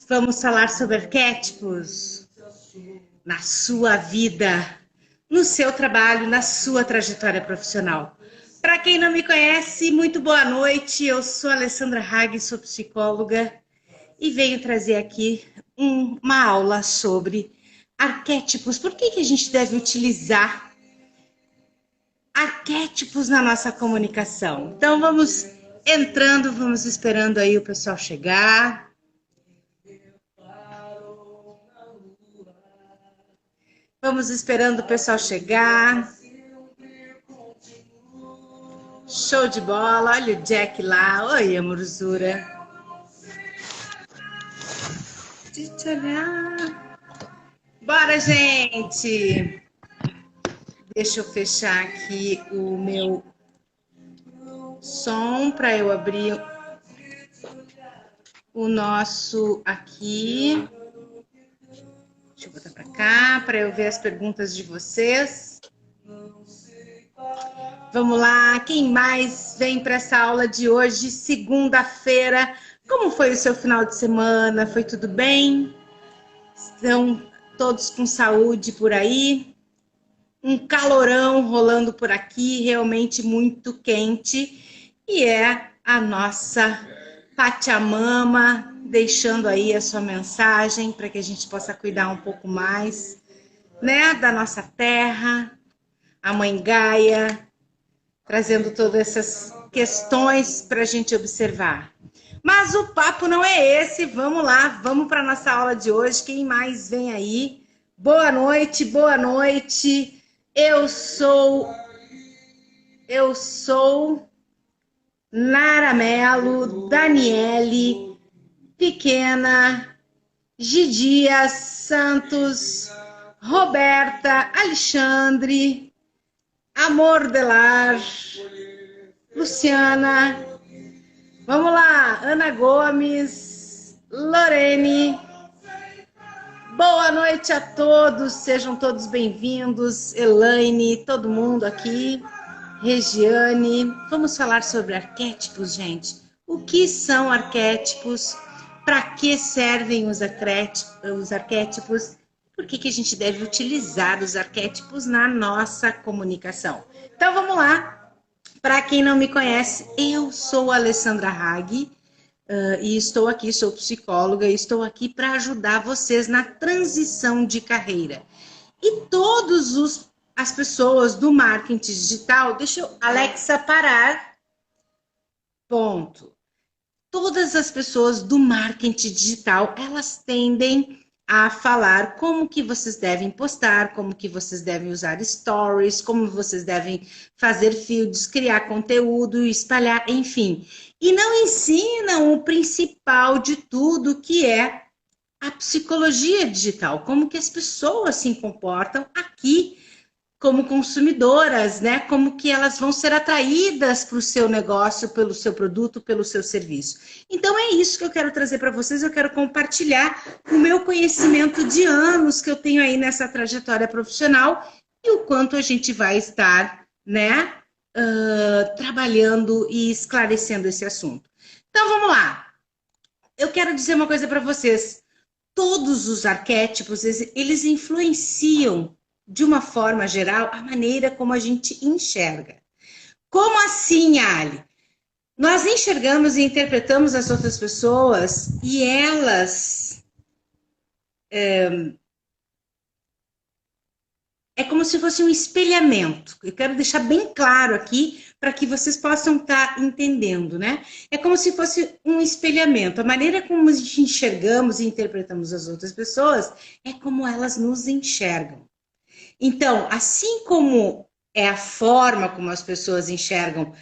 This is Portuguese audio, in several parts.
Vamos falar sobre arquétipos na sua vida, no seu trabalho, na sua trajetória profissional. Para quem não me conhece, muito boa noite. Eu sou Alessandra Hag, sou psicóloga e venho trazer aqui uma aula sobre arquétipos. Por que a gente deve utilizar arquétipos na nossa comunicação? Então vamos entrando, vamos esperando aí o pessoal chegar. Vamos esperando o pessoal chegar. Show de bola. Olha o Jack lá. Oi, amorzura. Deixa eu te olhar. Bora, gente. Deixa eu fechar aqui o meu som para eu abrir o nosso aqui. Deixa eu botar para cá para eu ver as perguntas de vocês. Vamos lá, quem mais vem para essa aula de hoje, segunda-feira? Como foi o seu final de semana? Foi tudo bem? Estão todos com saúde por aí? Um calorão rolando por aqui, realmente muito quente. E é a nossa Pachamama deixando aí a sua mensagem para que a gente possa cuidar um pouco mais, né, da nossa terra, a Mãe Gaia, trazendo todas essas questões para a gente observar. Mas o papo não é esse, vamos lá, vamos para a nossa aula de hoje. Quem mais vem aí? Boa noite, boa noite. Eu sou Nara Mello, Daniele, Pequena, Gidia Santos, Roberta, Alexandre, Amor Delar, Luciana, vamos lá, Ana Gomes, Lorene, boa noite a todos, sejam todos bem-vindos, Elaine, todo mundo aqui, Regiane, vamos falar sobre arquétipos, gente. O que são arquétipos? Para que servem os arquétipos? Por que a gente deve utilizar os arquétipos na nossa comunicação? Então vamos lá. Para quem não me conhece, eu sou a Alessandra Hag e estou aqui, sou psicóloga e estou aqui para ajudar vocês na transição de carreira. E as pessoas do marketing digital, deixa eu, Alexa, parar. Ponto. Todas as pessoas do marketing digital, elas tendem a falar como que vocês devem postar, como que vocês devem usar stories, como vocês devem fazer feeds, criar conteúdo, espalhar, enfim. E não ensinam o principal de tudo, que é a psicologia digital, como que as pessoas se comportam aqui como consumidoras, né? Como que elas vão ser atraídas para o seu negócio, pelo seu produto, pelo seu serviço. Então é isso que eu quero trazer para vocês, eu quero compartilhar o meu conhecimento de anos que eu tenho aí nessa trajetória profissional e o quanto a gente vai estar, né, trabalhando e esclarecendo esse assunto. Então vamos lá. Eu quero dizer uma coisa para vocês. Todos os arquétipos, eles influenciam de uma forma geral, a maneira como a gente enxerga. Como assim, Ali? Nós enxergamos e interpretamos as outras pessoas e elas... É como se fosse um espelhamento. Eu quero deixar bem claro aqui para que vocês possam estar entendendo, né? É como se fosse um espelhamento. A maneira como a gente enxergamos e interpretamos as outras pessoas é como elas nos enxergam. Então, assim como é a forma como as pessoas enxergam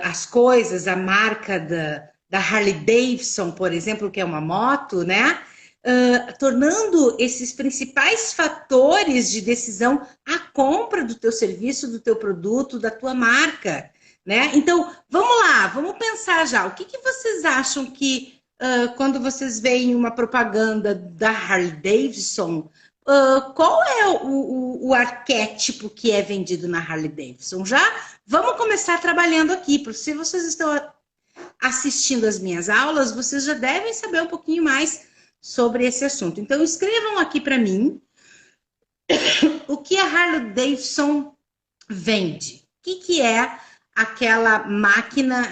as coisas, a marca da Harley Davidson, por exemplo, que é uma moto, né? Tornando esses principais fatores de decisão a compra do teu serviço, do teu produto, da tua marca, né? Então, vamos lá, vamos pensar já. O que vocês acham que quando vocês veem uma propaganda da Harley Davidson, qual é o arquétipo que é vendido na Harley Davidson? Já vamos começar trabalhando aqui, porque se vocês estão assistindo as minhas aulas, vocês já devem saber um pouquinho mais sobre esse assunto. Então, escrevam aqui para mim o que a Harley Davidson vende. O que é aquela máquina,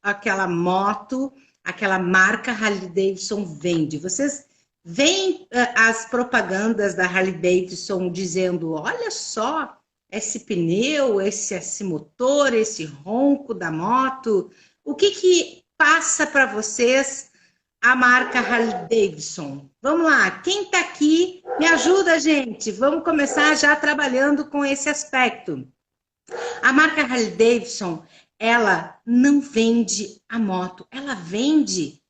aquela moto, aquela marca Harley Davidson vende? Vocês veem as propagandas da Harley Davidson dizendo, olha só, esse pneu, esse motor, esse ronco da moto. O que passa para vocês a marca Harley Davidson? Vamos lá, quem está aqui, me ajuda, gente. Vamos começar já trabalhando com esse aspecto. A marca Harley Davidson, ela não vende a moto, ela vende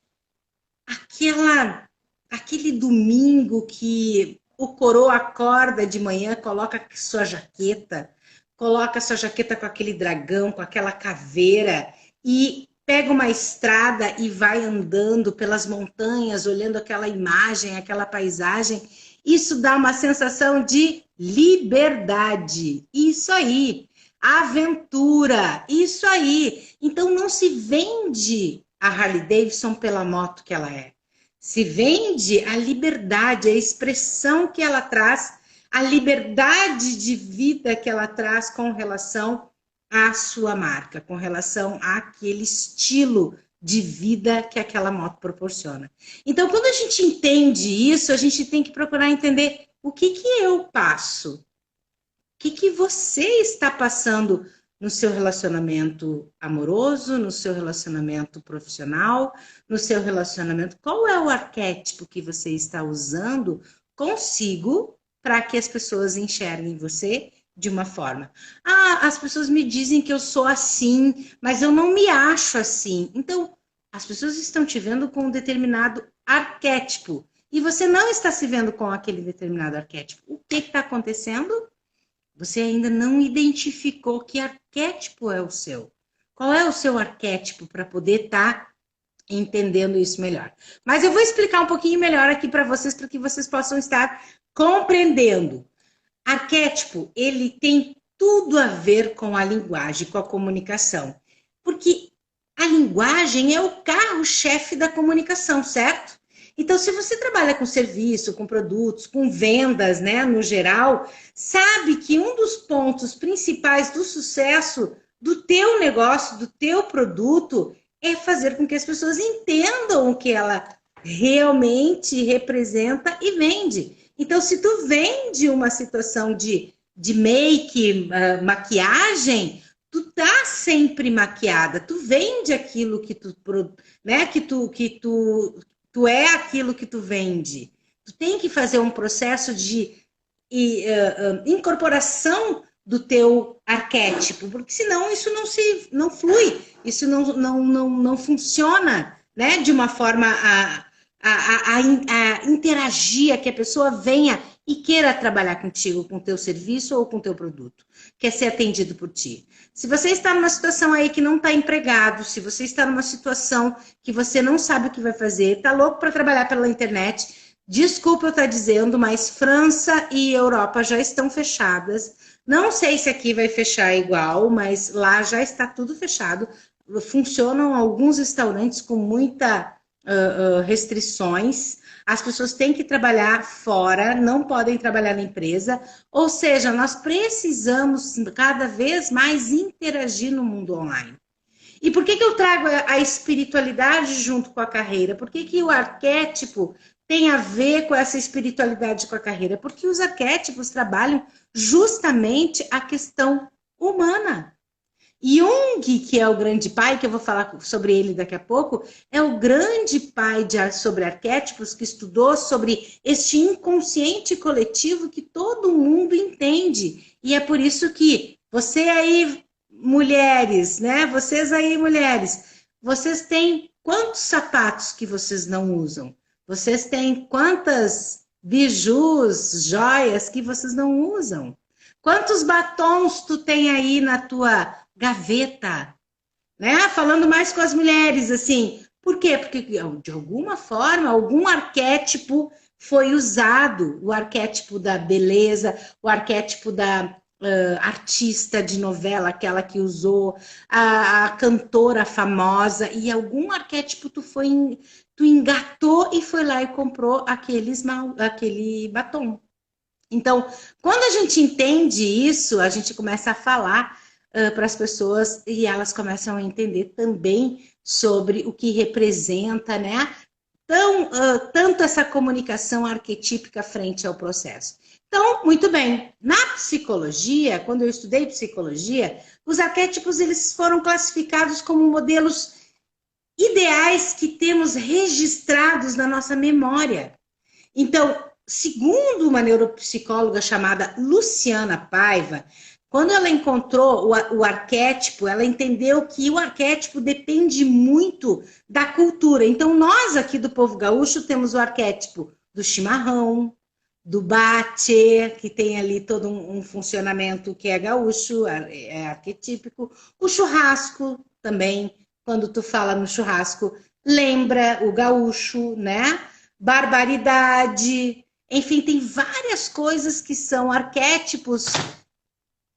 aquele domingo que o coroa acorda de manhã, coloca sua jaqueta com aquele dragão, com aquela caveira e pega uma estrada e vai andando pelas montanhas, olhando aquela imagem, aquela paisagem. Isso dá uma sensação de liberdade. Isso aí. Aventura. Isso aí. Então não se vende a Harley Davidson pela moto que ela é. Se vende a liberdade, a expressão que ela traz, a liberdade de vida que ela traz com relação à sua marca, com relação àquele estilo de vida que aquela moto proporciona. Então, quando a gente entende isso, a gente tem que procurar entender o que eu passo, o que você está passando no seu relacionamento amoroso, no seu relacionamento profissional, no seu relacionamento. Qual é o arquétipo que você está usando consigo para que as pessoas enxerguem você de uma forma? Ah, as pessoas me dizem que eu sou assim, mas eu não me acho assim. Então, as pessoas estão te vendo com um determinado arquétipo e você não está se vendo com aquele determinado arquétipo. O que está acontecendo? Você ainda não identificou que arquétipo é o seu. Qual é o seu arquétipo para poder estar entendendo isso melhor? Mas eu vou explicar um pouquinho melhor aqui para que vocês possam estar compreendendo. Arquétipo, ele tem tudo a ver com a linguagem, com a comunicação. Porque a linguagem é o carro-chefe da comunicação, certo? Então, se você trabalha com serviço, com produtos, com vendas, né, no geral, sabe que um dos pontos principais do sucesso do teu negócio, do teu produto, é fazer com que as pessoas entendam o que ela realmente representa e vende. Então, se tu vende uma situação de make, maquiagem, tu tá sempre maquiada, tu vende aquilo que tu, né, que tu é aquilo que tu vende. Tu tem que fazer um processo de incorporação do teu arquétipo, porque senão isso não flui, isso não funciona, né? De uma forma a interagir, a que a pessoa venha e queira trabalhar contigo, com o teu serviço ou com o teu produto, quer ser atendido por ti. Se você está numa situação aí que não está empregado, se você está numa situação que você não sabe o que vai fazer, está louco para trabalhar pela internet, desculpa eu estar dizendo, mas França e Europa já estão fechadas. Não sei se aqui vai fechar igual, mas lá já está tudo fechado. Funcionam alguns restaurantes com muita restrições. As pessoas têm que trabalhar fora, não podem trabalhar na empresa. Ou seja, nós precisamos cada vez mais interagir no mundo online. E por que eu trago a espiritualidade junto com a carreira? Por que o arquétipo tem a ver com essa espiritualidade com a carreira? Porque os arquétipos trabalham justamente a questão humana. Jung, que é o grande pai, que eu vou falar sobre ele daqui a pouco, é o grande pai sobre arquétipos, que estudou sobre este inconsciente coletivo que todo mundo entende. E é por isso que você aí, mulheres, né? Vocês aí, mulheres, vocês têm quantos sapatos que vocês não usam? Vocês têm quantas bijus, joias que vocês não usam? Quantos batons tu tem aí na tua gaveta, né? Falando mais com as mulheres, assim. Por quê? Porque, de alguma forma, algum arquétipo foi usado. O arquétipo da beleza, o arquétipo da artista de novela, aquela que usou, a cantora famosa, e algum arquétipo tu foi tu engatou e foi lá e comprou aquele batom. Então, quando a gente entende isso, a gente começa a falar para as pessoas e elas começam a entender também sobre o que representa, né? Tanto essa comunicação arquetípica frente ao processo. Então, muito bem, na psicologia, quando eu estudei psicologia, os arquétipos eles foram classificados como modelos ideais que temos registrados na nossa memória. Então, segundo uma neuropsicóloga chamada Luciana Paiva, quando ela encontrou o arquétipo, ela entendeu que o arquétipo depende muito da cultura. Então, nós aqui do povo gaúcho temos o arquétipo do chimarrão, do bate, que tem ali todo um funcionamento que é gaúcho, é arquetípico. O churrasco também, quando tu fala no churrasco, lembra o gaúcho, né? Barbaridade, enfim, tem várias coisas que são arquétipos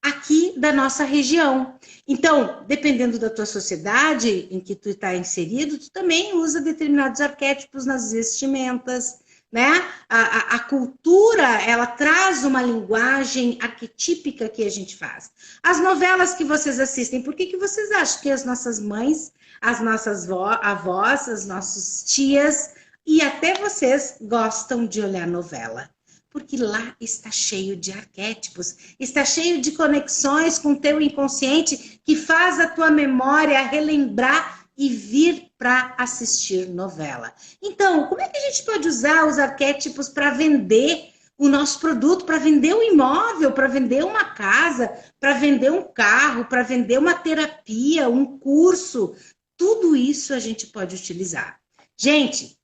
aqui da nossa região. Então, dependendo da tua sociedade em que tu está inserido, tu também usa determinados arquétipos nas vestimentas, né? A cultura, ela traz uma linguagem arquetípica que a gente faz. As novelas que vocês assistem, por que vocês acham que as nossas mães, as nossas avós, as nossas tias e até vocês gostam de olhar novela? Porque lá está cheio de arquétipos, está cheio de conexões com o teu inconsciente que faz a tua memória relembrar e vir para assistir novela. Então, como é que a gente pode usar os arquétipos para vender o nosso produto, para vender um imóvel, para vender uma casa, para vender um carro, para vender uma terapia, um curso? Tudo isso a gente pode utilizar. Gente,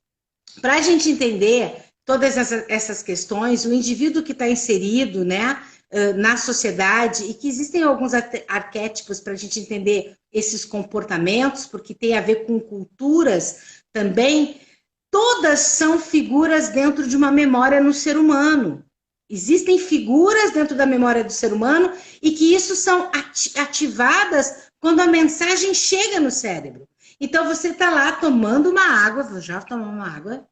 para a gente entender todas essas questões, o indivíduo que está inserido, né, na sociedade, e que existem alguns arquétipos para a gente entender esses comportamentos, porque tem a ver com culturas também, todas são figuras dentro de uma memória no ser humano. Existem figuras dentro da memória do ser humano e que isso são ativadas quando a mensagem chega no cérebro. Então, você está lá tomando uma água, vou já tomar uma água,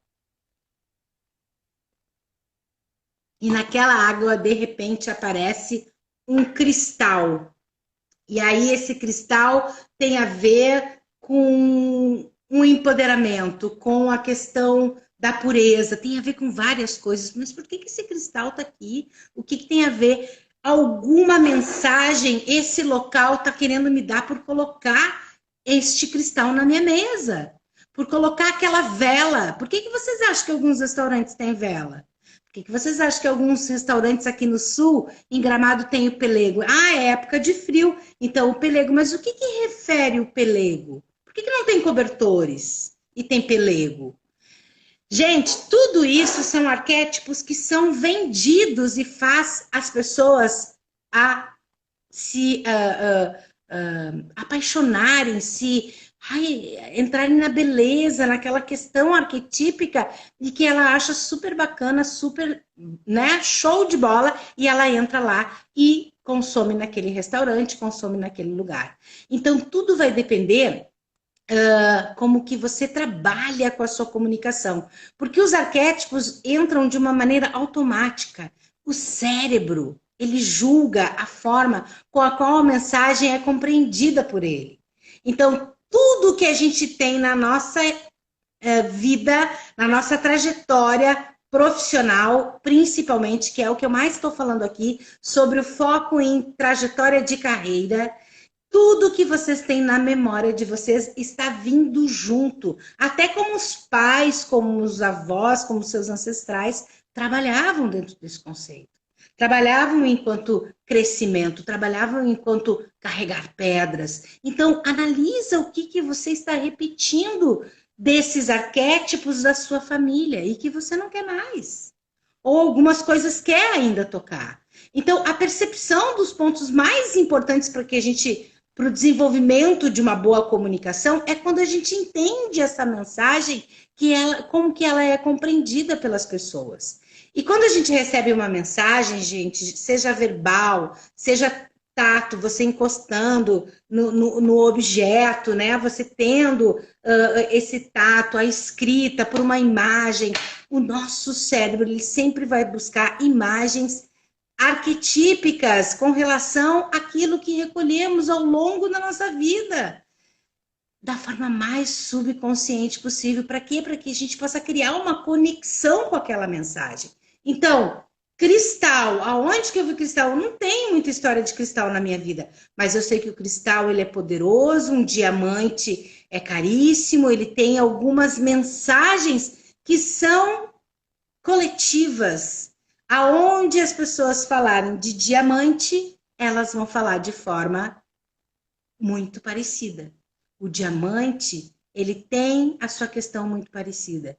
e naquela água, de repente, aparece um cristal. E aí, esse cristal tem a ver com um empoderamento, com a questão da pureza, tem a ver com várias coisas. Mas por que esse cristal está aqui? O que tem a ver? Alguma mensagem esse local está querendo me dar por colocar este cristal na minha mesa? Por colocar aquela vela. Por que vocês acham que alguns restaurantes têm vela? Por que vocês acham que alguns restaurantes aqui no sul, em Gramado, tem o pelego? Ah, é época de frio, então o pelego. Mas o que refere o pelego? Por que não tem cobertores e tem pelego? Gente, tudo isso são arquétipos que são vendidos e faz as pessoas a se apaixonarem, entrarem na beleza, naquela questão arquetípica de que ela acha super bacana, super, né, show de bola, e ela entra lá e consome naquele restaurante, consome naquele lugar. Então, tudo vai depender como que você trabalha com a sua comunicação. Porque os arquétipos entram de uma maneira automática. O cérebro, ele julga a forma com a qual a mensagem é compreendida por ele. Então, tudo que a gente tem na nossa vida, na nossa trajetória profissional, principalmente, que é o que eu mais estou falando aqui, sobre o foco em trajetória de carreira, tudo que vocês têm na memória de vocês está vindo junto. Até como os pais, como os avós, como seus ancestrais, trabalhavam dentro desse conceito. Trabalhavam enquanto crescimento, trabalhavam enquanto carregar pedras. Então, analisa o que você está repetindo desses arquétipos da sua família e que você não quer mais. Ou algumas coisas quer ainda tocar. Então, a percepção dos pontos mais importantes para o desenvolvimento de uma boa comunicação é quando a gente entende essa mensagem, como que ela é compreendida pelas pessoas. E quando a gente recebe uma mensagem, gente, seja verbal, seja tato, você encostando no objeto, né? Você tendo esse tato, a escrita por uma imagem. O nosso cérebro, ele sempre vai buscar imagens arquetípicas com relação àquilo que recolhemos ao longo da nossa vida, da forma mais subconsciente possível. Para quê? Para que a gente possa criar uma conexão com aquela mensagem. Então, cristal, aonde que eu vi cristal? Eu não tenho muita história de cristal na minha vida, mas eu sei que o cristal, ele é poderoso, um diamante é caríssimo, ele tem algumas mensagens que são coletivas. Aonde as pessoas falarem de diamante, elas vão falar de forma muito parecida. O diamante, ele tem a sua questão muito parecida.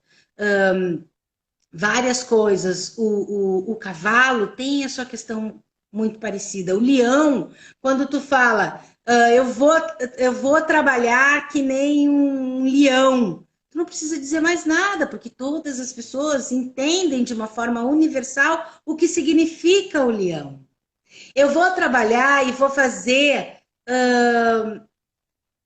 Várias coisas. O cavalo tem a sua questão muito parecida. O leão, quando tu fala, eu vou trabalhar que nem um leão, tu não precisa dizer mais nada, porque todas as pessoas entendem de uma forma universal o que significa o leão. Eu vou trabalhar e vou fazer...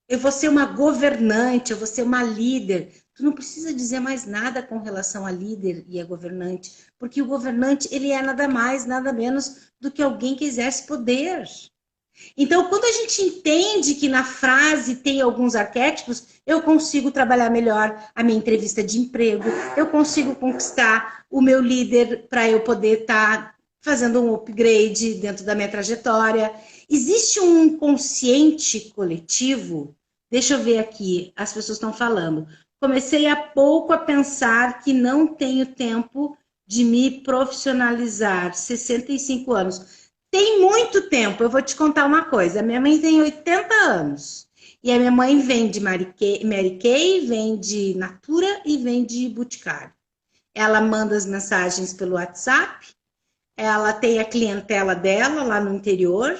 eu vou ser uma governante, eu vou ser uma líder. Tu não precisa dizer mais nada com relação a líder e a governante, porque o governante, ele é nada mais, nada menos do que alguém que exerce poder. Então, quando a gente entende que na frase tem alguns arquétipos, eu consigo trabalhar melhor a minha entrevista de emprego, eu consigo conquistar o meu líder para eu poder estar fazendo um upgrade dentro da minha trajetória. Existe um consciente coletivo. Deixa eu ver aqui, as pessoas estão falando. Comecei há pouco a pensar que não tenho tempo de me profissionalizar, 65 anos. Tem muito tempo, eu vou te contar uma coisa. A minha mãe tem 80 anos. E a minha mãe vende Mary Kay, vende Natura e vende Boticário. Ela manda as mensagens pelo WhatsApp, ela tem a clientela dela lá no interior,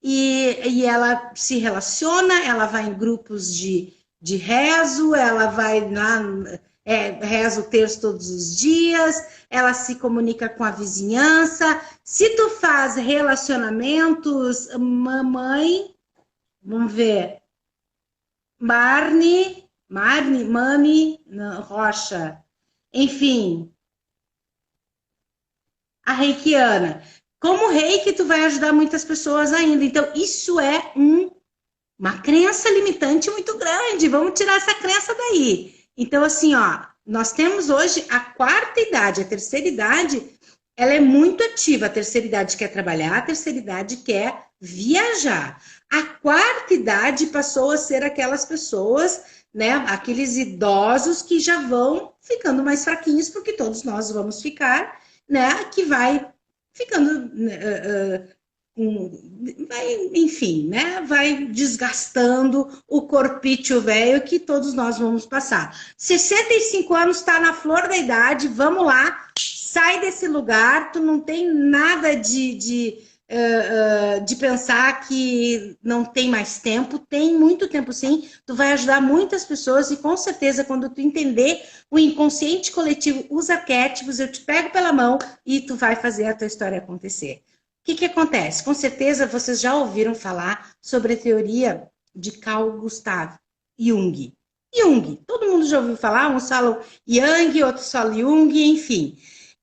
e ela se relaciona, ela vai em grupos de rezo, ela vai lá, reza o terço todos os dias, ela se comunica com a vizinhança. Se tu faz relacionamentos, mamãe, vamos ver, Mami, Rocha, enfim, a reikiana. Como reiki, tu vai ajudar muitas pessoas ainda. Então, isso é uma crença limitante muito grande. Vamos tirar essa crença daí. Então, assim, ó, nós temos hoje a quarta idade, a terceira idade, ela é muito ativa. A terceira idade quer trabalhar, a terceira idade quer viajar. A quarta idade passou a ser aquelas pessoas, né, aqueles idosos que já vão ficando mais fraquinhos, porque todos nós vamos ficar, né, que vai ficando... enfim, né? Vai desgastando o corpício velho que todos nós vamos passar. 65 anos, está na flor da idade, vamos lá, sai desse lugar, tu não tem nada de pensar que não tem mais tempo, tem muito tempo sim, tu vai ajudar muitas pessoas e com certeza quando tu entender o inconsciente coletivo, os arquétipos, eu te pego pela mão e tu vai fazer a tua história acontecer. O que acontece? Com certeza vocês já ouviram falar sobre a teoria de Carl Gustav Jung. Jung, todo mundo já ouviu falar, uns falam Yang, outros falam Jung, enfim.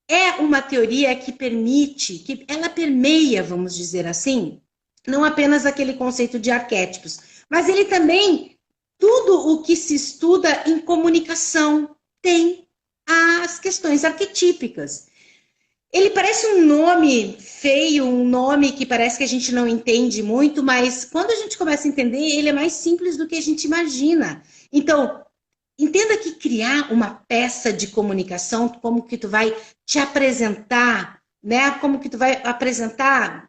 É uma teoria que permite, que ela permeia, vamos dizer assim, não apenas aquele conceito de arquétipos, mas ele também, tudo o que se estuda em comunicação tem as questões arquetípicas. Ele parece um nome feio, um nome que parece que a gente não entende muito, mas quando a gente começa a entender, ele é mais simples do que a gente imagina. Então, entenda que criar uma peça de comunicação, como que tu vai te apresentar, né? Como que tu vai apresentar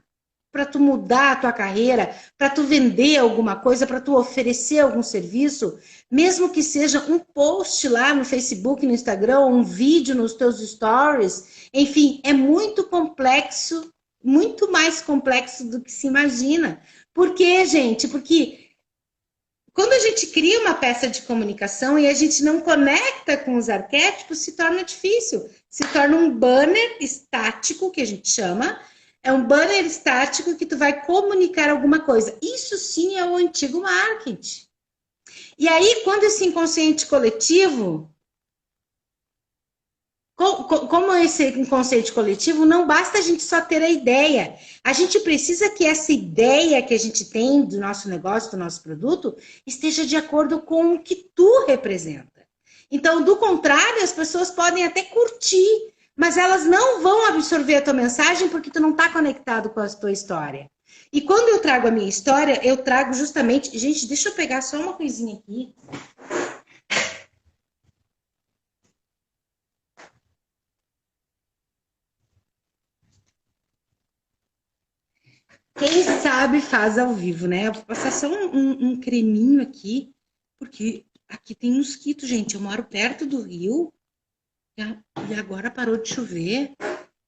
para tu mudar a tua carreira, para tu vender alguma coisa, para tu oferecer algum serviço, mesmo que seja um post lá no Facebook, no Instagram, um vídeo nos teus stories, enfim, é muito complexo, muito mais complexo do que se imagina. Por quê, gente? Porque quando a gente cria uma peça de comunicação e a gente não conecta com os arquétipos, se torna difícil. Se torna um banner estático, que a gente chama, É um banner estático que tu vai comunicar alguma coisa. Isso sim é o antigo marketing. E aí, quando esse inconsciente coletivo, como esse inconsciente coletivo, não basta a gente só ter a ideia. A gente precisa que essa ideia que a gente tem do nosso negócio, do nosso produto, esteja de acordo com o que tu representa. Então, do contrário, as pessoas podem até curtir, mas elas não vão absorver a tua mensagem porque tu não está conectado com a tua história. E quando eu trago a minha história, eu trago justamente... Gente, deixa eu pegar só uma coisinha aqui. Quem sabe faz ao vivo, né? Eu vou passar só um creminho aqui, porque aqui tem mosquito, gente. Eu moro perto do rio e agora parou de chover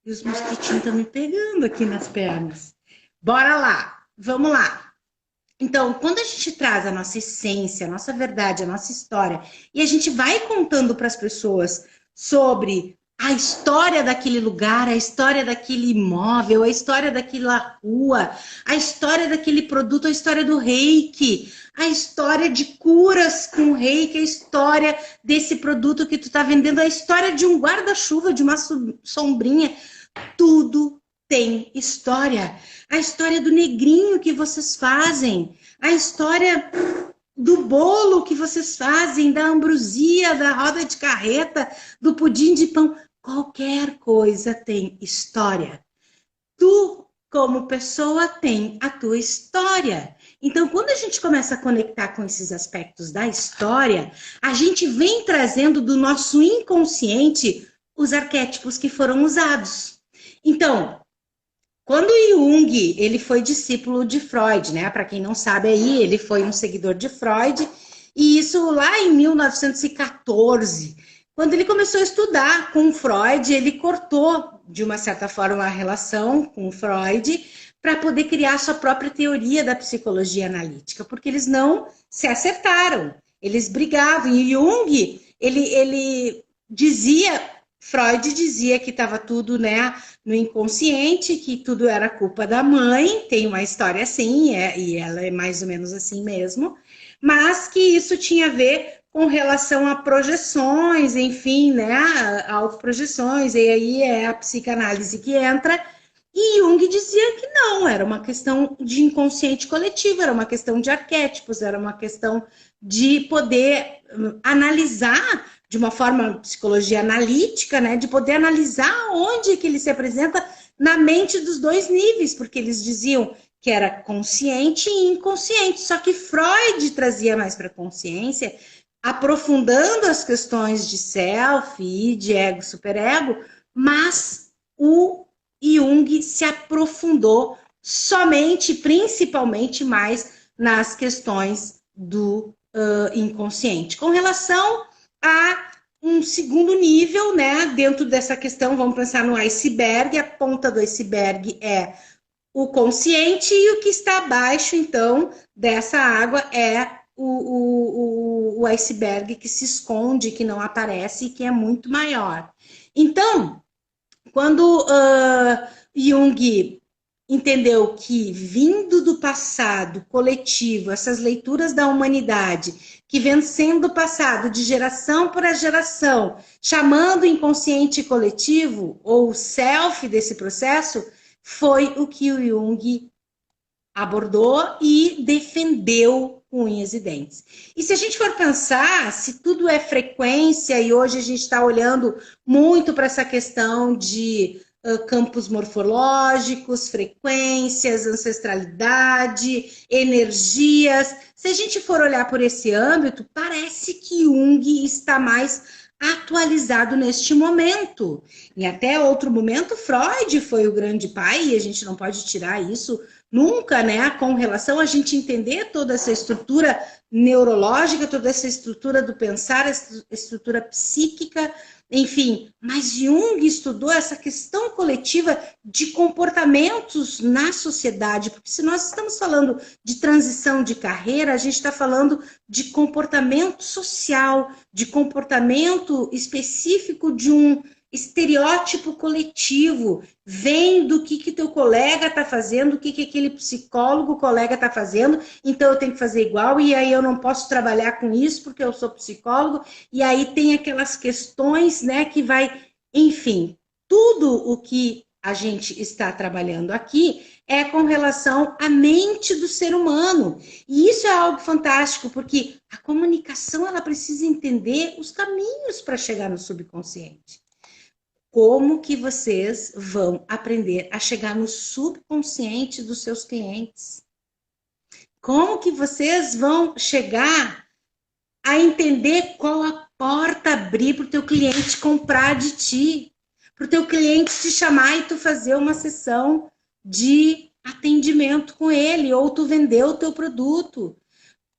e os mosquitinhos estão me pegando aqui nas pernas. Bora lá, vamos lá. Então, quando a gente traz a nossa essência, a nossa verdade, a nossa história, e a gente vai contando para as pessoas sobre a história daquele lugar, a história daquele imóvel, a história daquela rua, a história daquele produto, a história do reiki, a história de curas com reiki, a história desse produto que tu está vendendo, a história de um guarda-chuva, de uma sombrinha, tudo tem história. A história do negrinho que vocês fazem, a história do bolo que vocês fazem, da ambrosia, da roda de carreta, do pudim de pão. Qualquer coisa tem história. Tu, como pessoa, tem a tua história. Então, quando a gente começa a conectar com esses aspectos da história, a gente vem trazendo do nosso inconsciente os arquétipos que foram usados. Então, quando Jung, ele foi discípulo de Freud, né? Para quem não sabe aí, ele foi um seguidor de Freud, e isso lá em 1914. Quando ele começou a estudar com Freud, ele cortou, de uma certa forma, a relação com Freud para poder criar sua própria teoria da psicologia analítica, porque eles não se acertaram, eles brigavam. E Jung, ele dizia, Freud dizia que estava tudo, né, no inconsciente, que tudo era culpa da mãe, tem uma história assim, e ela é mais ou menos assim mesmo, mas que isso tinha a ver com relação a projeções, enfim, né, autoprojeções, e aí é a psicanálise que entra, e Jung dizia que não, era uma questão de inconsciente coletivo, era uma questão de arquétipos, era uma questão de poder analisar de uma forma psicologia analítica, né, de poder analisar onde que ele se apresenta na mente dos dois níveis, porque eles diziam que era consciente e inconsciente, só que Freud trazia mais para a consciência, aprofundando as questões de self, de ego, superego, mas o Jung se aprofundou somente, principalmente mais nas questões do inconsciente. Com relação a um segundo nível, né, dentro dessa questão, vamos pensar no iceberg, a ponta do iceberg é o consciente e o que está abaixo, então, dessa água é o iceberg que se esconde, que não aparece e que é muito maior. Então, quando Jung entendeu que, vindo do passado coletivo, essas leituras da humanidade, que vem sendo passado de geração para geração, chamando o inconsciente coletivo, ou o self desse processo, foi o que o Jung abordou e defendeu com unhas e dentes. E se a gente for pensar, se tudo é frequência, e hoje a gente está olhando muito para essa questão de campos morfológicos, frequências, ancestralidade, energias. Se a gente for olhar por esse âmbito, parece que Jung está mais atualizado neste momento. E até outro momento, Freud foi o grande pai, e a gente não pode tirar isso nunca, né? Com relação a gente entender toda essa estrutura neurológica, toda essa estrutura do pensar, essa estrutura psíquica, enfim, mas Jung estudou essa questão coletiva de comportamentos na sociedade, porque se nós estamos falando de transição de carreira, a gente está falando de comportamento social, de comportamento específico de um estereótipo coletivo, vem do que teu colega está fazendo, o que aquele psicólogo colega está fazendo, então eu tenho que fazer igual, e aí eu não posso trabalhar com isso porque eu sou psicólogo, e aí tem aquelas questões, né, que vai, enfim, tudo o que a gente está trabalhando aqui é com relação à mente do ser humano. E isso é algo fantástico, porque a comunicação ela precisa entender os caminhos para chegar no subconsciente. Como que vocês vão aprender a chegar no subconsciente dos seus clientes? Como que vocês vão chegar a entender qual a porta abrir para o teu cliente comprar de ti? Para o teu cliente te chamar e tu fazer uma sessão de atendimento com ele, ou tu vender o teu produto.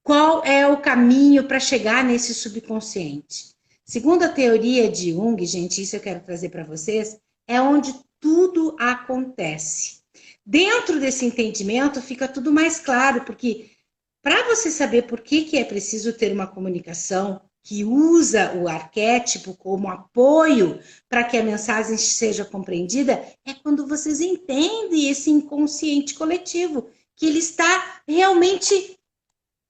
Qual é o caminho para chegar nesse subconsciente? Segundo a teoria de Jung, gente, isso eu quero trazer para vocês, é onde tudo acontece. Dentro desse entendimento fica tudo mais claro, porque para você saber por que é preciso ter uma comunicação que usa o arquétipo como apoio para que a mensagem seja compreendida, é quando vocês entendem esse inconsciente coletivo, que ele está realmente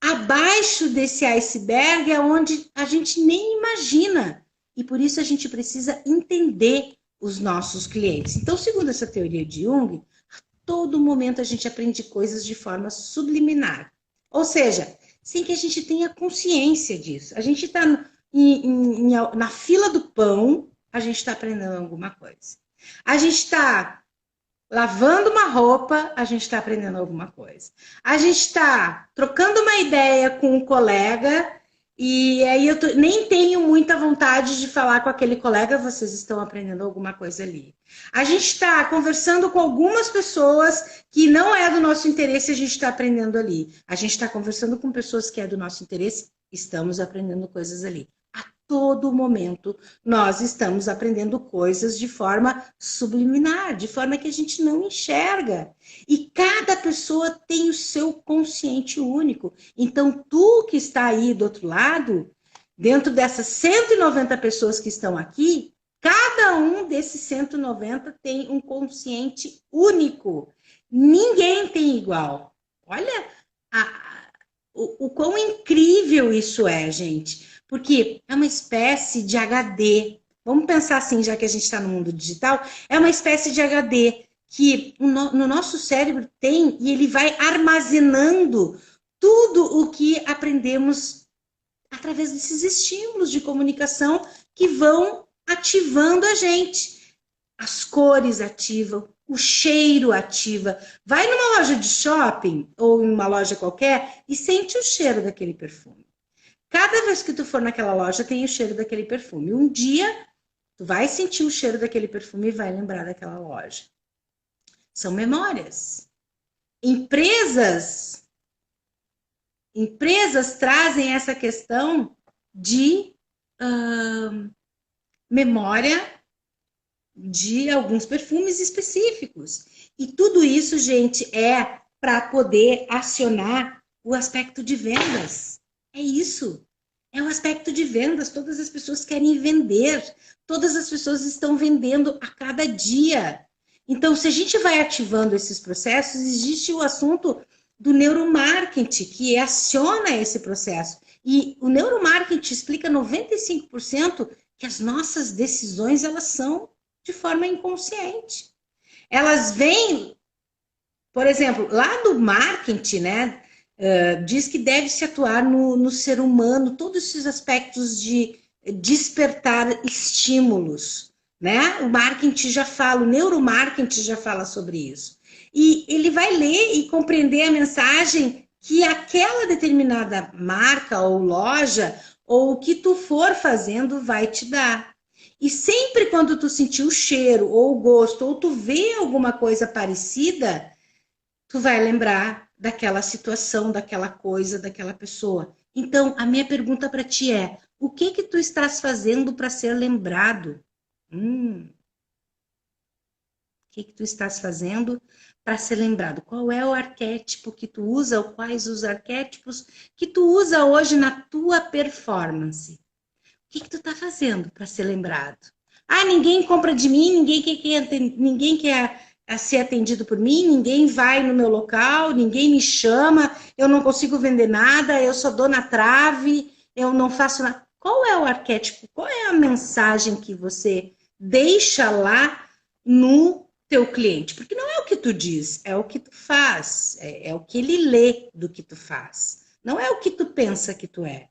abaixo desse iceberg, é onde a gente nem imagina. E por isso a gente precisa entender os nossos clientes. Então, segundo essa teoria de Jung, a todo momento a gente aprende coisas de forma subliminar. Ou seja, sem que a gente tenha consciência disso. A gente está na fila do pão, a gente está aprendendo alguma coisa. A gente está lavando uma roupa, a gente está aprendendo alguma coisa. A gente está trocando uma ideia com um colega e aí eu nem tenho muita vontade de falar com aquele colega, vocês estão aprendendo alguma coisa ali. A gente está conversando com algumas pessoas que não é do nosso interesse, a gente está aprendendo ali. A gente está conversando com pessoas que é do nosso interesse, estamos aprendendo coisas ali. A todo momento nós estamos aprendendo coisas de forma subliminar, de forma que a gente não enxerga. E cada pessoa tem o seu consciente único. Então, tu que está aí do outro lado, dentro dessas 190 pessoas que estão aqui, cada um desses 190 tem um consciente único. Ninguém tem igual. Olha o quão incrível isso é, gente. Porque é uma espécie de HD. Vamos pensar assim, já que a gente está no mundo digital, é uma espécie de HD que no nosso cérebro tem e ele vai armazenando tudo o que aprendemos através desses estímulos de comunicação que vão ativando a gente. As cores ativam, o cheiro ativa. Vai numa loja de shopping ou em uma loja qualquer e sente o cheiro daquele perfume. Cada vez que tu for naquela loja, tem o cheiro daquele perfume. Um dia, tu vai sentir o cheiro daquele perfume e vai lembrar daquela loja. São memórias. Empresas trazem essa questão de memória de alguns perfumes específicos. E tudo isso, gente, é para poder acionar o aspecto de vendas. É isso. É o aspecto de vendas. Todas as pessoas querem vender. Todas as pessoas estão vendendo a cada dia. Então, se a gente vai ativando esses processos, existe o assunto do neuromarketing, que aciona esse processo. E o neuromarketing explica 95% que as nossas decisões, elas são de forma inconsciente. Elas vêm, por exemplo, lá do marketing, né? Diz que deve-se atuar no ser humano, todos esses aspectos de despertar estímulos, né? O marketing já fala, o neuromarketing já fala sobre isso. E ele vai ler e compreender a mensagem que aquela determinada marca ou loja, ou o que tu for fazendo, vai te dar. E sempre quando tu sentir o cheiro, ou o gosto, ou tu vê alguma coisa parecida, tu vai lembrar daquela situação, daquela coisa, daquela pessoa. Então, a minha pergunta para ti é: o que tu estás fazendo para ser lembrado? O que tu estás fazendo para ser lembrado? Qual é o arquétipo que tu usa, ou quais os arquétipos que tu usa hoje na tua performance? O que tu está fazendo para ser lembrado? Ah, ninguém compra de mim, ninguém quer ser atendido por mim, ninguém vai no meu local, ninguém me chama, eu não consigo vender nada, eu só dou na trave, eu não faço nada. Qual é o arquétipo? Qual é a mensagem que você deixa lá no teu cliente? Porque não é o que tu diz, é o que tu faz, é o que ele lê do que tu faz. Não é o que tu pensa que tu é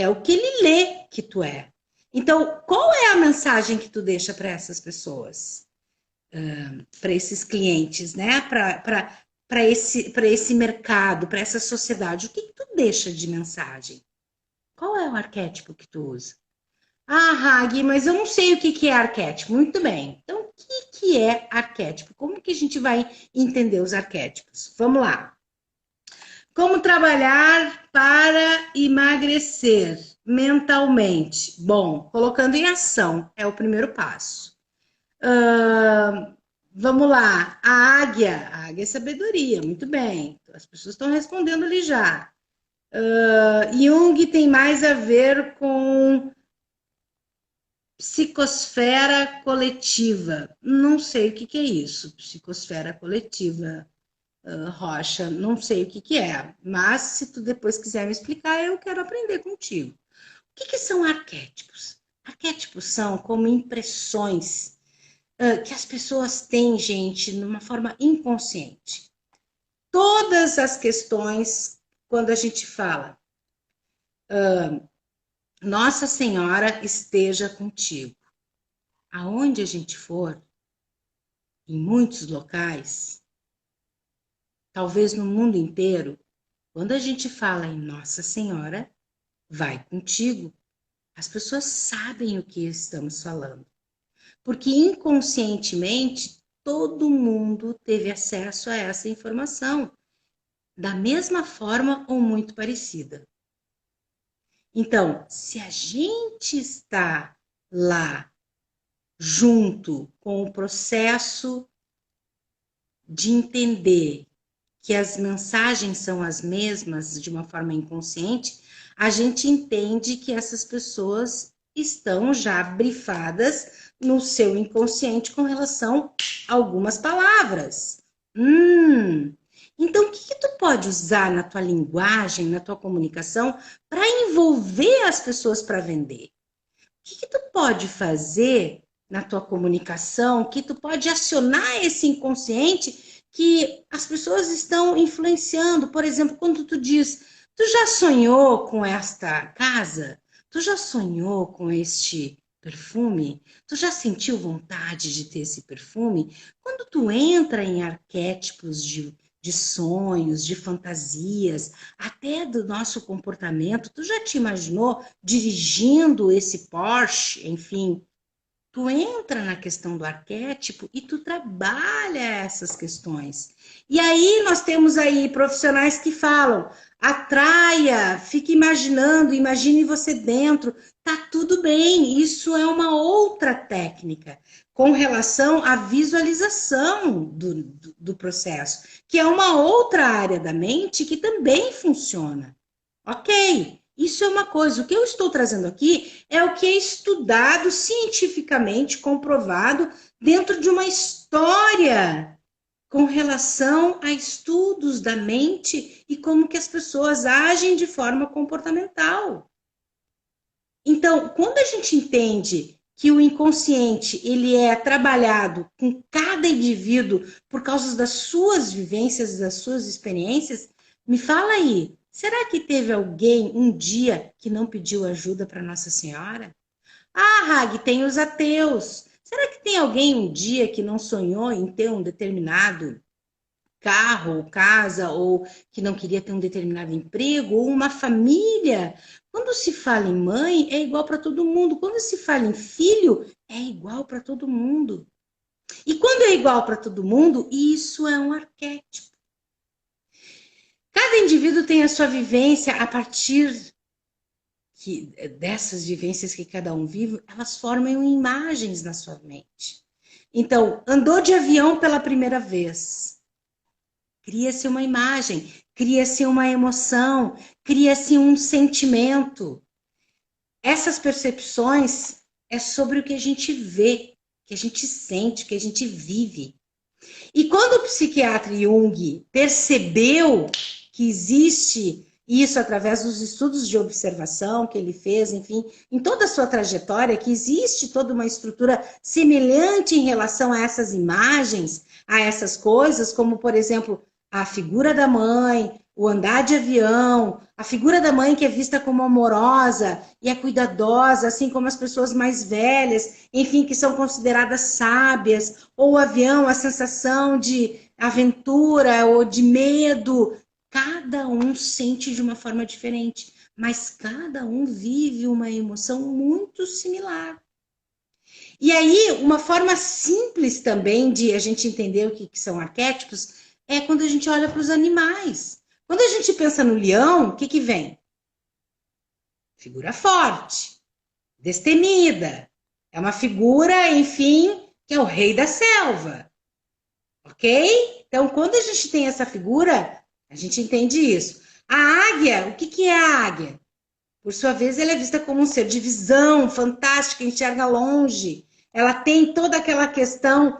o que ele lê que tu é. Então, qual é a mensagem que tu deixa para essas pessoas? Para esses clientes, né? Para esse mercado, para essa sociedade. O que, que tu deixa de mensagem? Qual é o arquétipo que tu usa? Ah, Hag, mas eu não sei o que, que é arquétipo. Muito bem. Então, o que, que é arquétipo? Como que a gente vai entender os arquétipos? Vamos lá. Como trabalhar para emagrecer mentalmente? Bom, colocando em ação é o primeiro passo. Vamos lá, a águia é sabedoria, muito bem. As pessoas estão respondendo ali já. Jung tem mais a ver com psicosfera coletiva. Não sei o que, que é isso, psicosfera coletiva. Rocha, não sei o que, que é, mas se tu depois quiser me explicar, eu quero aprender contigo. O que, que são arquétipos? Arquétipos são como impressões que as pessoas têm, gente, numa forma inconsciente. Todas as questões, quando a gente fala, Nossa Senhora esteja contigo. Aonde a gente for, em muitos locais, talvez no mundo inteiro, quando a gente fala em Nossa Senhora, vai contigo, as pessoas sabem o que estamos falando. Porque inconscientemente todo mundo teve acesso a essa informação, da mesma forma ou muito parecida. Então, se a gente está lá junto com o processo de entender que as mensagens são as mesmas de uma forma inconsciente, a gente entende que essas pessoas estão já brifadas no seu inconsciente com relação a algumas palavras. Então, o que, que tu pode usar na tua linguagem, na tua comunicação, para envolver as pessoas para vender? O que, que tu pode fazer na tua comunicação, que tu pode acionar esse inconsciente que as pessoas estão influenciando? Por exemplo, quando tu diz, tu já sonhou com esta casa? Tu já sonhou com este perfume? Tu já sentiu vontade de ter esse perfume? Quando tu entra em arquétipos de sonhos, de fantasias, até do nosso comportamento, tu já te imaginou dirigindo esse Porsche, enfim, tu entra na questão do arquétipo e tu trabalha essas questões. E aí nós temos aí profissionais que falam, atraia, fique imaginando, imagine você dentro, tá tudo bem, isso é uma outra técnica com relação à visualização do processo, que é uma outra área da mente que também funciona. Ok, isso é uma coisa. O que eu estou trazendo aqui é o que é estudado cientificamente, comprovado, dentro de uma história com relação a estudos da mente e como que as pessoas agem de forma comportamental. Então, quando a gente entende que o inconsciente ele é trabalhado com cada indivíduo por causa das suas vivências, das suas experiências, me fala aí, será que teve alguém um dia que não pediu ajuda para Nossa Senhora? Ah, Hag, tem os ateus. Será que tem alguém um dia que não sonhou em ter um determinado carro ou casa, ou que não queria ter um determinado emprego, ou uma família? Quando se fala em mãe, é igual para todo mundo. Quando se fala em filho, é igual para todo mundo. E quando é igual para todo mundo, isso é um arquétipo. Cada indivíduo tem a sua vivência a partir dessas vivências que cada um vive, elas formam imagens na sua mente. Então, andou de avião pela primeira vez. Cria-se uma imagem, cria-se uma emoção, cria-se um sentimento. Essas percepções é sobre o que a gente vê, que a gente sente, que a gente vive. E quando o psiquiatra Jung percebeu que existe isso através dos estudos de observação que ele fez, enfim, em toda a sua trajetória, que existe toda uma estrutura semelhante em relação a essas imagens, a essas coisas, como, por exemplo, a figura da mãe, o andar de avião, a figura da mãe que é vista como amorosa e é cuidadosa, assim como as pessoas mais velhas, enfim, que são consideradas sábias, ou o avião, a sensação de aventura ou de medo. Cada um sente de uma forma diferente, mas cada um vive uma emoção muito similar. E aí, uma forma simples também de a gente entender o que são arquétipos é quando a gente olha para os animais. Quando a gente pensa no leão, o que vem? Figura forte, destemida. É uma figura, enfim, que é o rei da selva. Ok? Então, quando a gente tem essa figura, a gente entende isso. A águia, o que é a águia? Por sua vez, ela é vista como um ser de visão, fantástica, enxerga longe. Ela tem toda aquela questão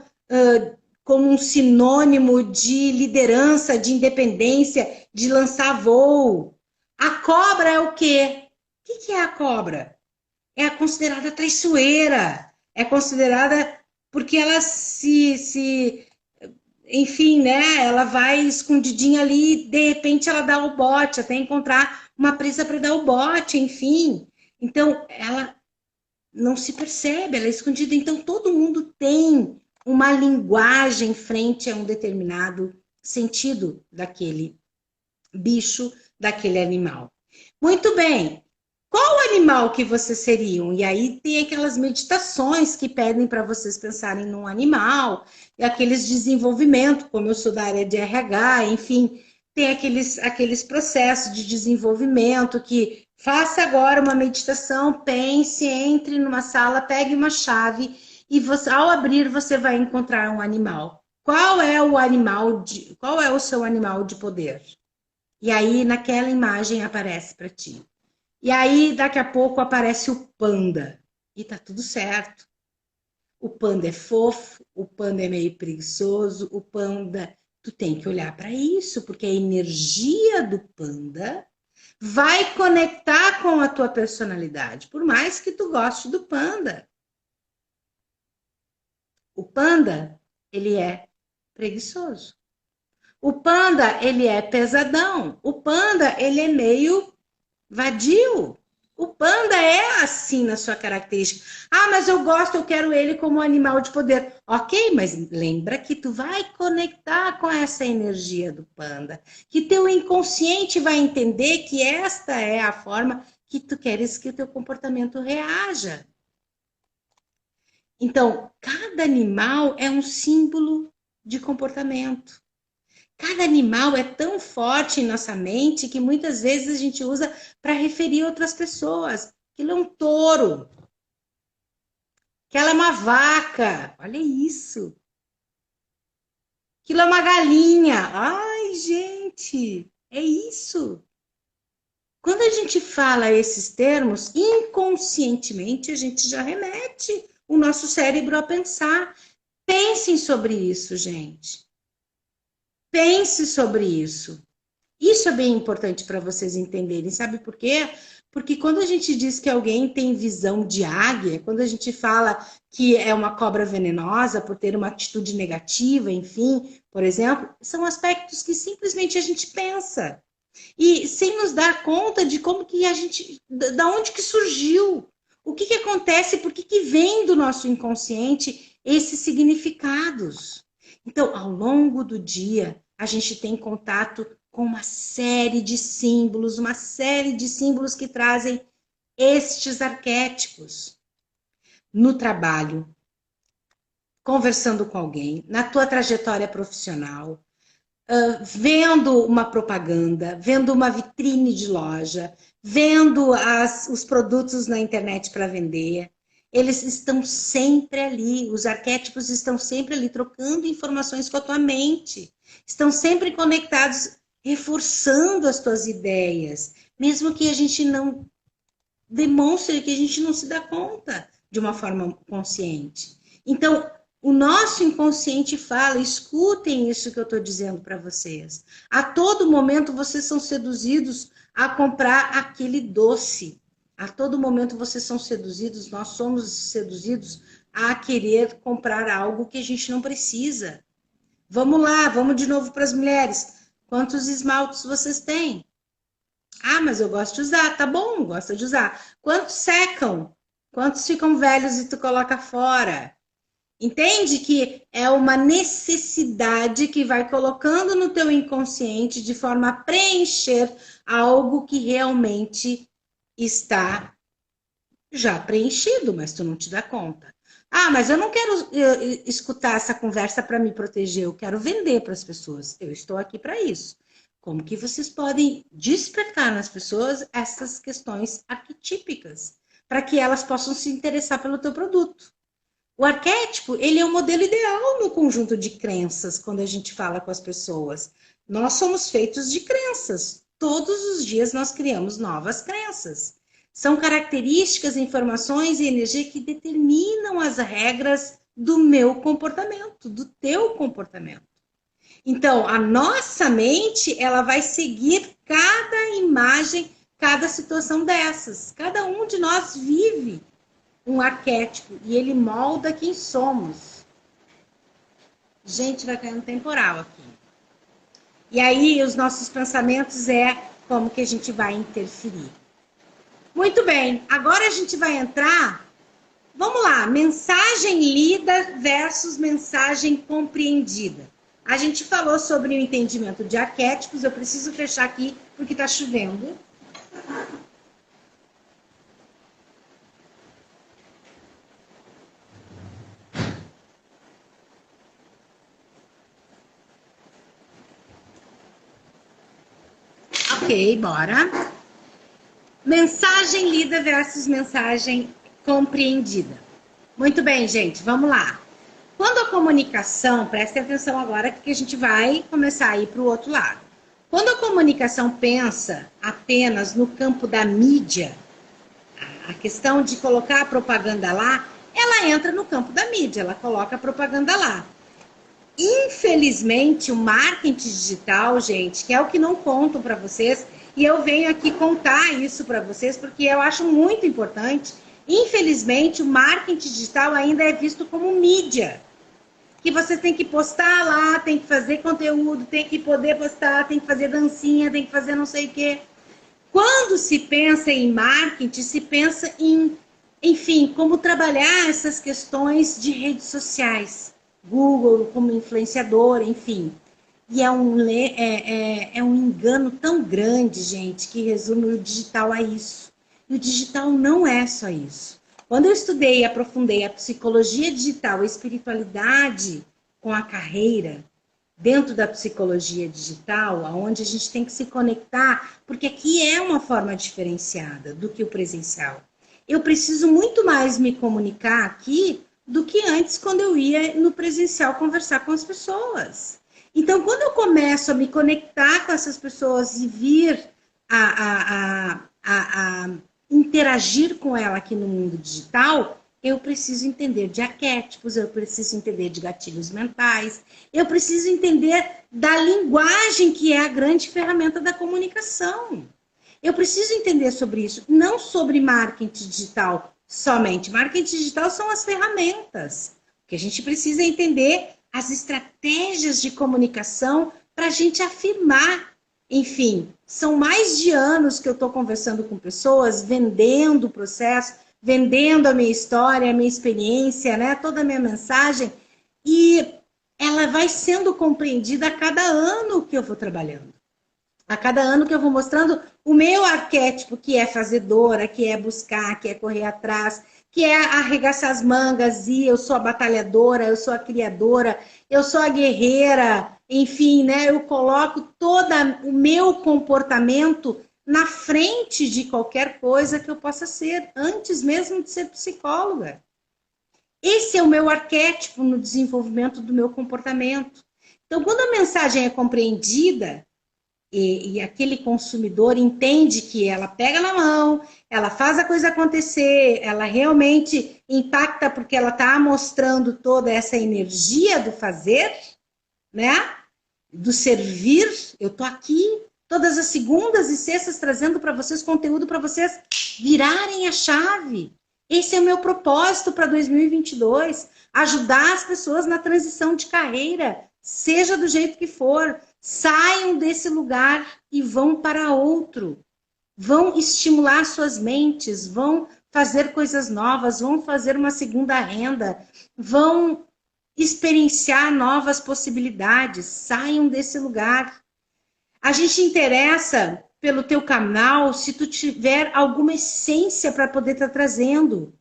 como um sinônimo de liderança, de independência, de lançar voo. A cobra é o quê? O que é a cobra? É a considerada traiçoeira. É considerada porque ela enfim, né? Ela vai escondidinha ali, de repente ela dá o bote, até encontrar uma presa para dar o bote, enfim. Então, ela não se percebe, ela é escondida. Então, todo mundo tem uma linguagem frente a um determinado sentido daquele bicho, daquele animal. Muito bem. Qual animal que vocês seriam? E aí tem aquelas meditações que pedem para vocês pensarem num animal, e aqueles desenvolvimento, como eu sou da área de RH, enfim, tem aqueles processos de desenvolvimento que faça agora uma meditação, pense, entre numa sala, pegue uma chave e você, ao abrir você vai encontrar um animal. Qual é o animal qual é o seu animal de poder? E aí naquela imagem aparece para ti. E aí, daqui a pouco, aparece o panda. E tá tudo certo. O panda é fofo, o panda é meio preguiçoso, o panda... Tu tem que olhar para isso, porque a energia do panda vai conectar com a tua personalidade, por mais que tu goste do panda. O panda, ele é preguiçoso. O panda, ele é pesadão. O panda, ele é meio vadio. O panda é assim na sua característica. Ah, mas eu gosto, eu quero ele como animal de poder. Ok, mas lembra que tu vai conectar com essa energia do panda. Que teu inconsciente vai entender que esta é a forma que tu queres que o teu comportamento reaja. Então, cada animal é um símbolo de comportamento. Cada animal é tão forte em nossa mente que muitas vezes a gente usa para referir outras pessoas. Aquilo é um touro. Aquela é uma vaca. Olha isso. Aquilo é uma galinha. Ai, gente, é isso. Quando a gente fala esses termos, inconscientemente a gente já remete o nosso cérebro a pensar. Pensem sobre isso, gente. Pense sobre isso. Isso é bem importante para vocês entenderem. Sabe por quê? Porque quando a gente diz que alguém tem visão de águia, quando a gente fala que é uma cobra venenosa por ter uma atitude negativa, enfim, por exemplo, são aspectos que simplesmente a gente pensa. E sem nos dar conta de como que a gente, da onde que surgiu, o que acontece, por que vem do nosso inconsciente esses significados. Então, ao longo do dia, a gente tem contato com uma série de símbolos que trazem estes arquétipos. No trabalho, conversando com alguém, na tua trajetória profissional, vendo uma propaganda, vendo uma vitrine de loja, vendo os produtos na internet para vender. Eles estão sempre ali, os arquétipos estão sempre ali, trocando informações com a tua mente. Estão sempre conectados, reforçando as tuas ideias, mesmo que a gente não demonstre, que a gente não se dá conta. de uma forma consciente. Então, o nosso inconsciente fala, escutem isso que eu estou dizendo para vocês. A todo momento vocês são seduzidos a comprar aquele doce. A todo momento vocês são seduzidos, nós somos seduzidos a querer comprar algo que a gente não precisa. Vamos lá, vamos de novo para as mulheres. Quantos esmaltes vocês têm? Ah, mas eu gosto de usar. Tá bom, gosta de usar. Quantos secam? Quantos ficam velhos e tu coloca fora? Entende que é uma necessidade que vai colocando no teu inconsciente de forma a preencher algo que realmente está já preenchido, mas tu não te dá conta. Ah, mas eu não quero escutar essa conversa para me proteger, eu quero vender para as pessoas. Eu estou aqui para isso. Como que vocês podem despertar nas pessoas essas questões arquetípicas, para que elas possam se interessar pelo teu produto? O arquétipo, ele é o modelo ideal no conjunto de crenças, quando a gente fala com as pessoas. Nós somos feitos de crenças. Todos os dias nós criamos novas crenças. São características, informações e energia que determinam as regras do meu comportamento, do teu comportamento. Então, a nossa mente, ela vai seguir cada imagem, cada situação dessas. Cada um de nós vive um arquétipo e ele molda quem somos. Gente, vai cair um temporal aqui. E aí, os nossos pensamentos é como que a gente vai interferir. Muito bem, agora a gente vai entrar. Vamos lá, mensagem lida versus mensagem compreendida. A gente falou sobre o entendimento de arquétipos, eu preciso fechar aqui porque está chovendo. Ok, bora. Mensagem lida versus mensagem compreendida. Muito bem, gente, vamos lá. Quando a comunicação, prestem atenção agora que a gente vai começar a ir para o outro lado. Quando a comunicação pensa apenas no campo da mídia, a questão de colocar a propaganda lá, ela entra no campo da mídia, ela coloca a propaganda lá. Infelizmente, o marketing digital, gente, que é o que não conto para vocês, e eu venho aqui contar isso para vocês porque eu acho muito importante. Infelizmente, o marketing digital ainda é visto como mídia. Que você tem que postar lá, tem que fazer conteúdo, tem que poder postar, tem que fazer dancinha, tem que fazer não sei o quê. Quando se pensa em marketing, se pensa em, enfim, como trabalhar essas questões de redes sociais. Google como influenciador, enfim. E é um engano tão grande, gente, que resume o digital a isso. E o digital não é só isso. Quando eu estudei e aprofundei a psicologia digital, a espiritualidade com a carreira, dentro da psicologia digital, onde a gente tem que se conectar, porque aqui é uma forma diferenciada do que o presencial. Eu preciso muito mais me comunicar aqui do que antes, quando eu ia no presencial conversar com as pessoas. Então, quando eu começo a me conectar com essas pessoas e vir a interagir com ela aqui no mundo digital, eu preciso entender de arquétipos, eu preciso entender de gatilhos mentais, eu preciso entender da linguagem, que é a grande ferramenta da comunicação. Eu preciso entender sobre isso, não sobre marketing digital somente. Marketing digital são as ferramentas. O que a gente precisa entender as estratégias de comunicação para a gente afirmar. Enfim, são mais de anos que eu estou conversando com pessoas, vendendo o processo, vendendo a minha história, a minha experiência, né? Toda a minha mensagem, e ela vai sendo compreendida a cada ano que eu vou trabalhando. A cada ano que eu vou mostrando o meu arquétipo, que é fazedora, que é buscar, que é correr atrás, que é arregaçar as mangas, e eu sou a batalhadora, eu sou a criadora, eu sou a guerreira, enfim, né? Eu coloco todo o meu comportamento na frente de qualquer coisa que eu possa ser, antes mesmo de ser psicóloga. Esse é o meu arquétipo no desenvolvimento do meu comportamento. Então, quando a mensagem é compreendida, e aquele consumidor entende que ela pega na mão, ela faz a coisa acontecer, ela realmente impacta porque ela está mostrando toda essa energia do fazer, né? Do servir. Eu estou aqui todas as segundas e sextas trazendo para vocês conteúdo para vocês virarem a chave. Esse é o meu propósito para 2022, ajudar as pessoas na transição de carreira, seja do jeito que for. Saiam desse lugar e vão para outro. Vão estimular suas mentes, vão fazer coisas novas, vão fazer uma segunda renda, vão experienciar novas possibilidades. Saiam desse lugar. A gente interessa pelo teu canal se tu tiver alguma essência para poder estar trazendo.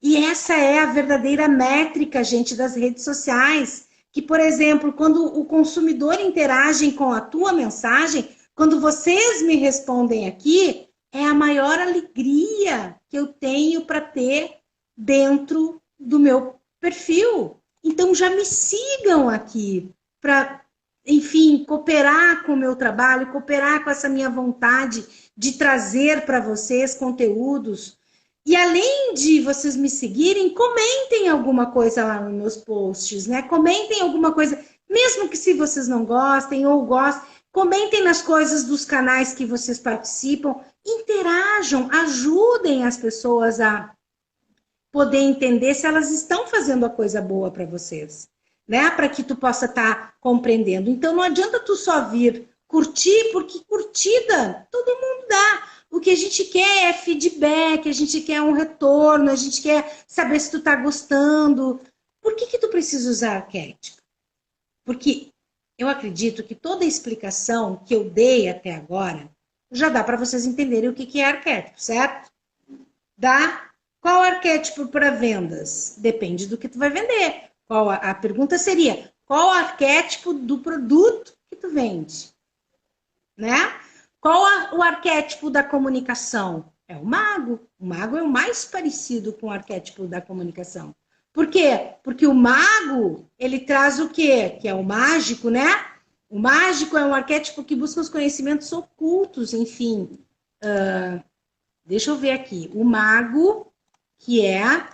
E essa é a verdadeira métrica, gente, das redes sociais. Que, por exemplo, quando o consumidor interage com a tua mensagem, quando vocês me respondem aqui, é a maior alegria que eu tenho para ter dentro do meu perfil. Então, já me sigam aqui para, enfim, cooperar com o meu trabalho, cooperar com essa minha vontade de trazer para vocês conteúdos. E além de vocês me seguirem, comentem alguma coisa lá nos meus posts, né? Comentem alguma coisa, mesmo que se vocês não gostem ou gostem, comentem nas coisas dos canais que vocês participam, interajam, ajudem as pessoas a poder entender se elas estão fazendo a coisa boa para vocês, né? Para que tu possa estar compreendendo. Então não adianta tu só vir curtir, porque curtida todo mundo dá. O que a gente quer é feedback, a gente quer um retorno, a gente quer saber se tu tá gostando. Por que tu precisa usar arquétipo? Porque eu acredito que toda a explicação que eu dei até agora já dá para vocês entenderem o que é arquétipo, certo? Dá? Qual arquétipo para vendas? Depende do que tu vai vender. A pergunta seria, qual o arquétipo do produto que tu vende? Né? Qual o arquétipo da comunicação? É o mago. O mago é o mais parecido com o arquétipo da comunicação. Por quê? Porque o mago, ele traz o quê? Que é o mágico, né? O mágico é um arquétipo que busca os conhecimentos ocultos, enfim. Deixa eu ver aqui. O mago, que é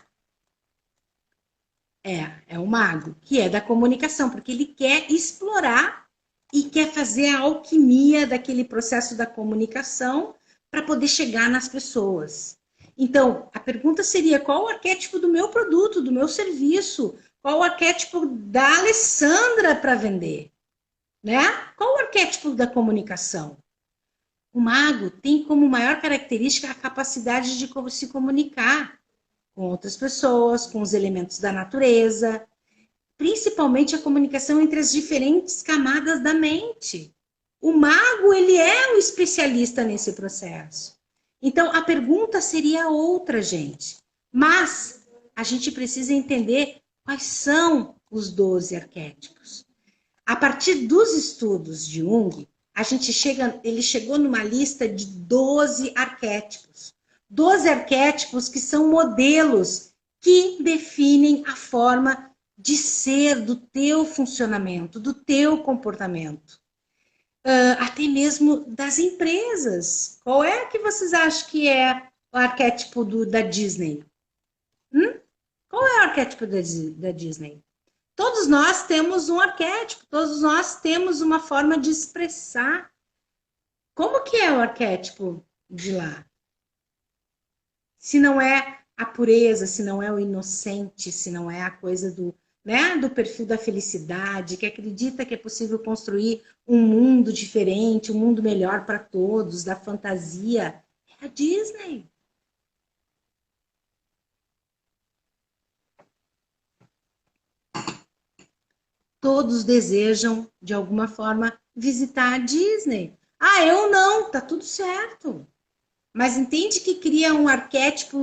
o mago, que é da comunicação, porque ele quer explorar e quer fazer a alquimia daquele processo da comunicação para poder chegar nas pessoas. Então, a pergunta seria, qual o arquétipo do meu produto, do meu serviço? Qual o arquétipo da Alessandra para vender? Né? Qual o arquétipo da comunicação? O mago tem como maior característica a capacidade de se comunicar com outras pessoas, com os elementos da natureza, principalmente a comunicação entre as diferentes camadas da mente. O mago, ele é um especialista nesse processo. Então, a pergunta seria outra, gente. Mas a gente precisa entender quais são os 12 arquétipos. A partir dos estudos de Jung, ele chegou numa lista de 12 arquétipos. 12 arquétipos que são modelos que definem a forma de ser do teu funcionamento, do teu comportamento. Até mesmo das empresas. Qual é que vocês acham que é o arquétipo da Disney? Qual é o arquétipo da Disney? Todos nós temos um arquétipo, todos nós temos uma forma de expressar. Como que é o arquétipo de lá? Se não é a pureza, se não é o inocente, se não é a coisa do perfil da felicidade, que acredita que é possível construir um mundo diferente, um mundo melhor para todos, da fantasia, é a Disney. Todos desejam, de alguma forma, visitar a Disney. Ah, eu não, tá tudo certo. Mas entende que cria um arquétipo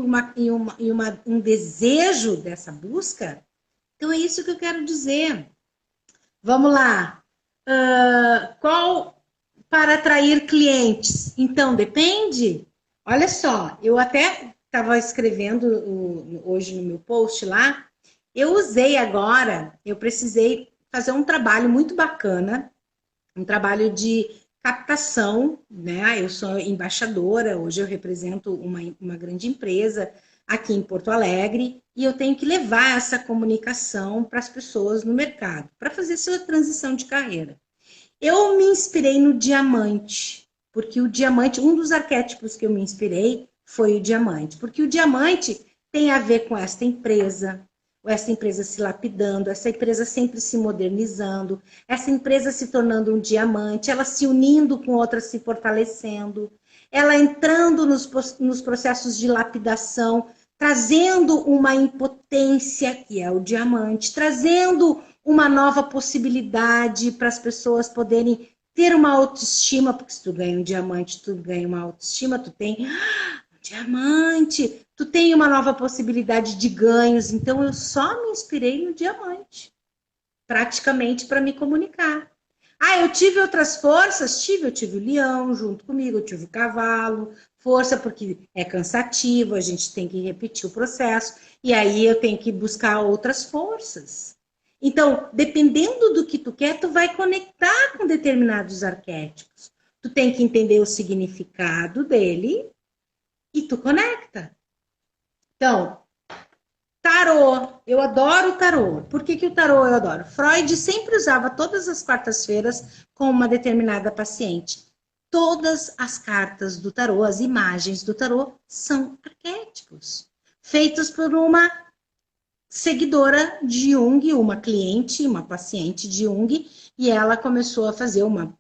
um desejo dessa busca? Então é isso que eu quero dizer. Vamos lá. Qual para atrair clientes? Então, depende. Olha só, eu até estava escrevendo hoje no meu post lá, eu precisei fazer um trabalho muito bacana, um trabalho de captação, né? Eu sou embaixadora, hoje eu represento uma grande empresa aqui em Porto Alegre e eu tenho que levar essa comunicação para as pessoas no mercado, para fazer sua transição de carreira. Eu me inspirei no diamante, porque o diamante, um dos arquétipos que eu me inspirei foi o diamante, porque o diamante tem a ver com essa empresa se lapidando, essa empresa sempre se modernizando, essa empresa se tornando um diamante, ela se unindo com outras, se fortalecendo, ela entrando nos processos de lapidação, trazendo uma impotência, que é o diamante, trazendo uma nova possibilidade para as pessoas poderem ter uma autoestima, porque se tu ganha um diamante, tu ganha uma autoestima, tu tem um diamante, tu tem uma nova possibilidade de ganhos. Então, eu só me inspirei no diamante, praticamente para me comunicar. Ah, eu tive outras forças? Eu tive o leão junto comigo, eu tive o cavalo, força porque é cansativo, a gente tem que repetir o processo, e aí eu tenho que buscar outras forças. Então, dependendo do que tu quer, tu vai conectar com determinados arquétipos. Tu tem que entender o significado dele e tu conecta. Então, tarô. Eu adoro o tarô. Por que o tarô eu adoro? Freud sempre usava todas as quartas-feiras com uma determinada paciente. Todas as cartas do tarô, as imagens do tarô, são arquétipos. Feitos por uma seguidora de Jung, uma cliente, uma paciente de Jung, e ela começou a fazer uma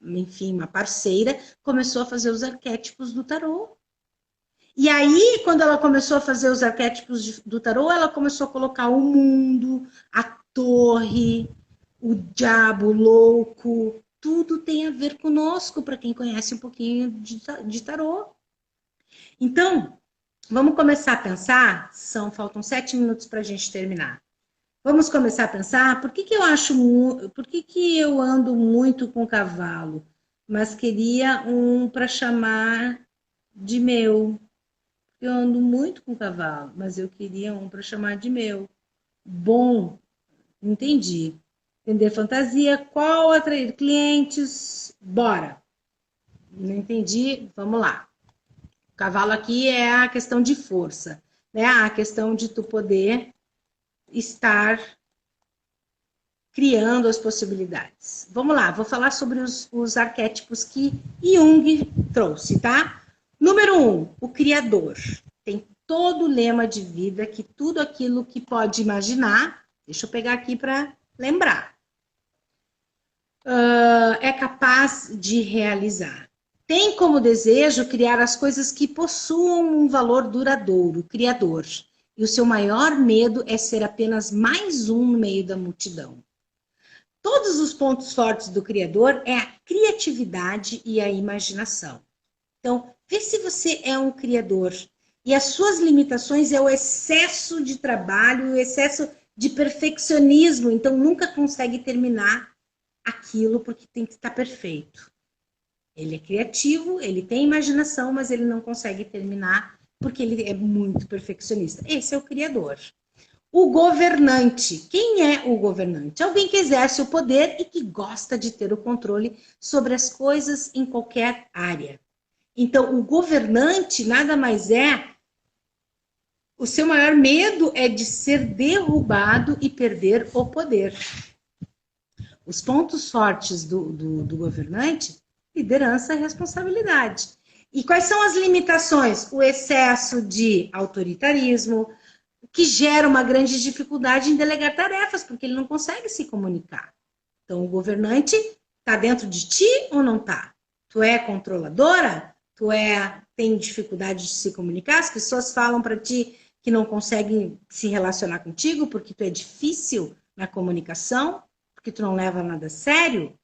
parceira, começou a fazer os arquétipos do tarô. E aí, quando ela começou a fazer os arquétipos do tarô, ela começou a colocar o mundo, a torre, o diabo, o louco, tudo tem a ver conosco, para quem conhece um pouquinho de tarô. Então, vamos começar a pensar, faltam 7 minutos para a gente terminar. Vamos começar a pensar, por que eu ando muito com cavalo, mas queria um para chamar de meu. Eu ando muito com cavalo, mas eu queria um para chamar de meu. Bom, entendi. Entender fantasia, qual atrair clientes? Bora. Não entendi, vamos lá. O cavalo aqui é a questão de força, né? A questão de tu poder estar criando as possibilidades. Vamos lá, vou falar sobre os arquétipos que Jung trouxe, tá? Número 1, o criador. Tem todo o lema de vida que tudo aquilo que pode imaginar, deixa eu pegar aqui para lembrar, é capaz de realizar. Tem como desejo criar as coisas que possuam um valor duradouro, criador. E o seu maior medo é ser apenas mais um no meio da multidão. Todos os pontos fortes do criador é a criatividade e a imaginação. Então, vê se você é um criador. E as suas limitações é o excesso de trabalho, o excesso de perfeccionismo. Então, nunca consegue terminar aquilo porque tem que estar perfeito. Ele é criativo, ele tem imaginação, mas ele não consegue terminar porque ele é muito perfeccionista. Esse é o criador. O governante. Quem é o governante? Alguém que exerce o poder e que gosta de ter o controle sobre as coisas em qualquer área. Então, o governante nada mais é... O seu maior medo é de ser derrubado e perder o poder. Os pontos fortes do governante, liderança e responsabilidade. E quais são as limitações? O excesso de autoritarismo, que gera uma grande dificuldade em delegar tarefas, porque ele não consegue se comunicar. Então, o governante está dentro de ti ou não está? Tu é controladora? Tem dificuldade de se comunicar? As pessoas falam para ti que não conseguem se relacionar contigo porque tu é difícil na comunicação, porque tu não leva nada a sério?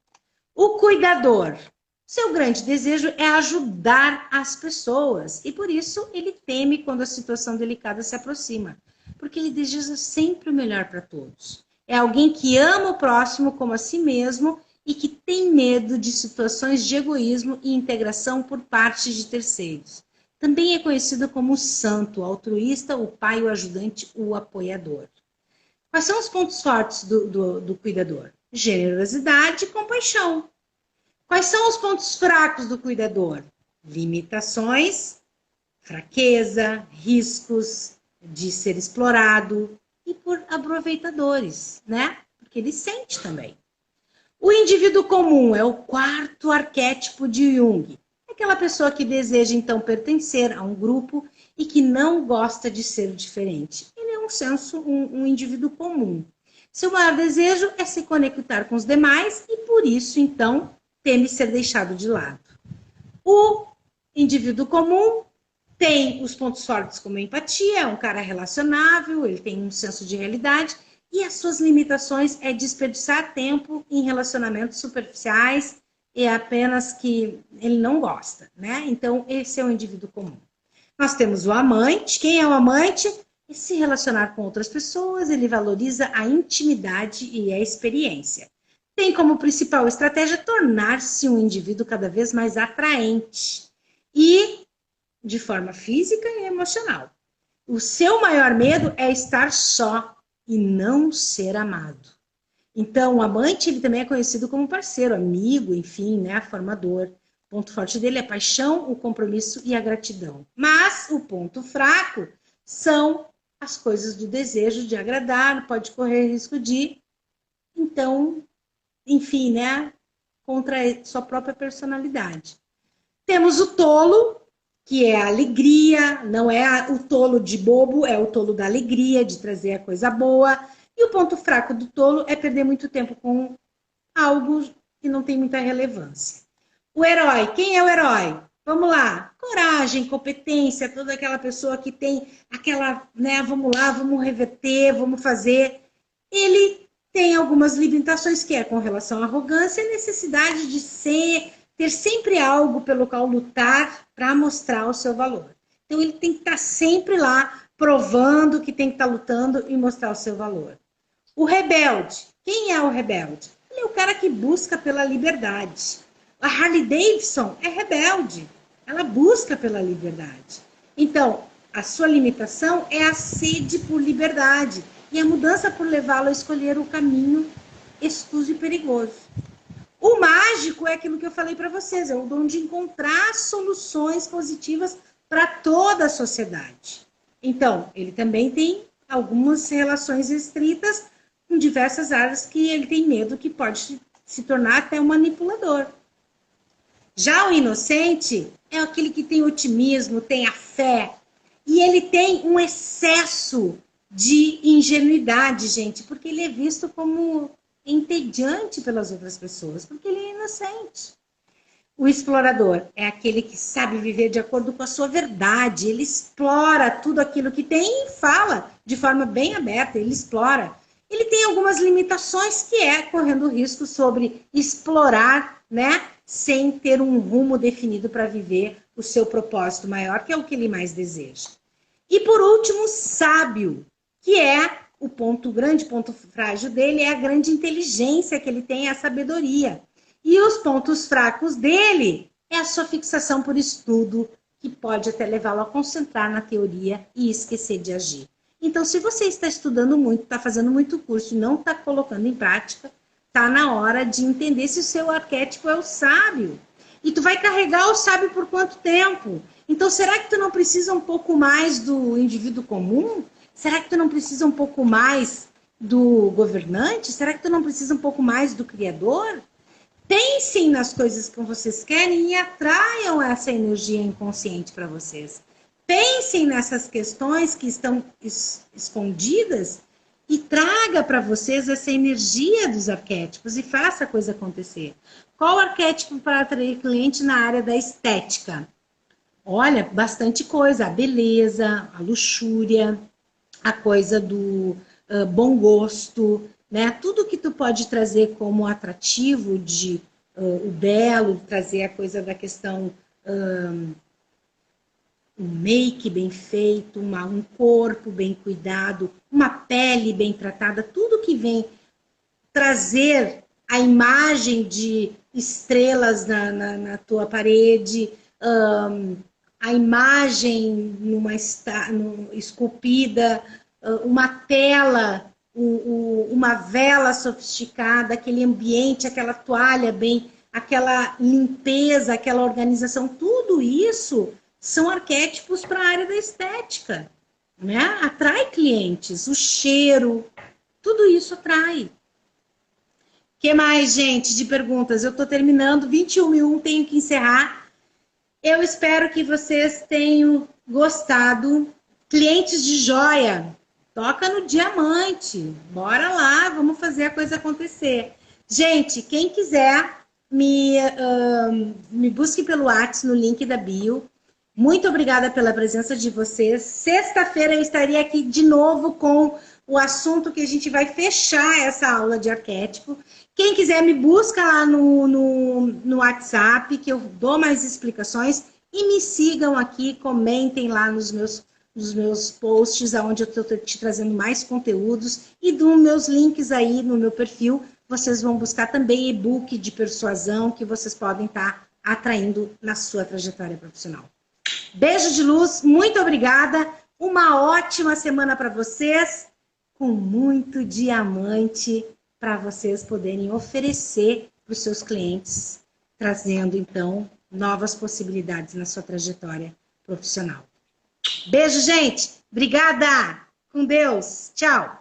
O cuidador. Seu grande desejo é ajudar as pessoas e por isso ele teme quando a situação delicada se aproxima, porque ele deseja sempre o melhor para todos. É alguém que ama o próximo como a si mesmo e que tem medo de situações de egoísmo e integração por parte de terceiros. Também é conhecido como o santo, o altruísta, o pai, o ajudante, o apoiador. Quais são os pontos fortes do cuidador? Generosidade e compaixão. Quais são os pontos fracos do cuidador? Limitações, fraqueza, riscos de ser explorado e por aproveitadores, né? Porque ele sente também. O indivíduo comum é o quarto arquétipo de Jung. É aquela pessoa que deseja, então, pertencer a um grupo e que não gosta de ser diferente. Ele é um indivíduo comum. Seu maior desejo é se conectar com os demais e, por isso, então, teme ser deixado de lado. O indivíduo comum tem os pontos fortes como a empatia, é um cara relacionável, ele tem um senso de realidade, e as suas limitações é desperdiçar tempo em relacionamentos superficiais e apenas que ele não gosta, né? Então, esse é o indivíduo comum. Nós temos o amante. Quem é o amante? É se relacionar com outras pessoas, ele valoriza a intimidade e a experiência. Tem como principal estratégia tornar-se um indivíduo cada vez mais atraente e de forma física e emocional. O seu maior medo é estar só e não ser amado. Então, o amante ele também é conhecido como parceiro, amigo, enfim, né, formador. O ponto forte dele é a paixão, o compromisso e a gratidão. Mas o ponto fraco são as coisas do desejo de agradar, pode correr risco de, então, enfim, né, contra sua própria personalidade. Temos o tolo, que é a alegria, não é o tolo de bobo, é o tolo da alegria, de trazer a coisa boa. E o ponto fraco do tolo é perder muito tempo com algo que não tem muita relevância. O herói, quem é o herói? Vamos lá, coragem, competência, toda aquela pessoa que tem aquela, né, vamos lá, vamos reverter, vamos fazer. Ele tem algumas limitações que é com relação à arrogância e necessidade de ter sempre algo pelo qual lutar para mostrar o seu valor. Então ele tem que estar sempre lá provando que tem que estar lutando e mostrar o seu valor. O rebelde, quem é o rebelde? Ele é o cara que busca pela liberdade. A Harley Davidson é rebelde, ela busca pela liberdade. Então, a sua limitação é a sede por liberdade e a mudança por levá-lo a escolher o caminho escuso e perigoso. O mágico é aquilo que eu falei para vocês, é o dom de encontrar soluções positivas para toda a sociedade. Então, ele também tem algumas relações restritas com diversas áreas que ele tem medo que pode se tornar até um manipulador. Já o inocente é aquele que tem otimismo, tem a fé, e ele tem um excesso de ingenuidade, gente, porque ele é visto como entediante pelas outras pessoas, porque ele é inocente. O explorador é aquele que sabe viver de acordo com a sua verdade, ele explora tudo aquilo que tem e fala de forma bem aberta, ele explora. Ele tem algumas limitações que é correndo risco sobre explorar, né, sem ter um rumo definido para viver o seu propósito maior, que é o que ele mais deseja. E por último, sábio, que é o grande ponto frágil dele, é a grande inteligência que ele tem, a sabedoria. E os pontos fracos dele é a sua fixação por estudo, que pode até levá-lo a concentrar na teoria e esquecer de agir. Então, se você está estudando muito, está fazendo muito curso e não está colocando em prática, está na hora de entender se o seu arquétipo é o sábio. E tu vai carregar o sábio por quanto tempo? Então, será que tu não precisa um pouco mais do indivíduo comum? Será que tu não precisa um pouco mais do governante? Será que tu não precisa um pouco mais do criador? Pensem nas coisas que vocês querem e atraiam essa energia inconsciente para vocês. Pensem nessas questões que estão escondidas e traga para vocês essa energia dos arquétipos e faça a coisa acontecer. Qual arquétipo para atrair cliente na área da estética? Olha, bastante coisa. A beleza, a luxúria, a coisa do bom gosto, né? Tudo que tu pode trazer como atrativo de o belo, trazer a coisa da questão um make bem feito, um corpo bem cuidado, uma pele bem tratada, tudo que vem trazer a imagem de estrelas na tua parede, a imagem esculpida, uma tela, uma vela sofisticada, aquele ambiente, aquela toalha bem aquela limpeza, aquela organização, tudo isso são arquétipos para a área da estética, né? Atrai clientes, o cheiro, tudo isso atrai. O que mais, gente, de perguntas? Eu estou terminando, 21h01, tenho que encerrar. Eu espero que vocês tenham gostado. Clientes de joia, toca no diamante. Bora lá, vamos fazer a coisa acontecer. Gente, quem quiser, me busque pelo WhatsApp no link da bio. Muito obrigada pela presença de vocês. Sexta-feira eu estarei aqui de novo com o assunto que a gente vai fechar essa aula de arquétipo. Quem quiser me busca lá no WhatsApp, que eu dou mais explicações. E me sigam aqui, comentem lá nos meus posts, onde eu estou te trazendo mais conteúdos. E dos meus links aí no meu perfil, vocês vão buscar também e-book de persuasão que vocês podem estar atraindo na sua trajetória profissional. Beijo de luz, muito obrigada. Uma ótima semana para vocês, com muito diamante para vocês poderem oferecer para os seus clientes, trazendo, então, novas possibilidades na sua trajetória profissional. Beijo, gente. Obrigada. Com Deus. Tchau.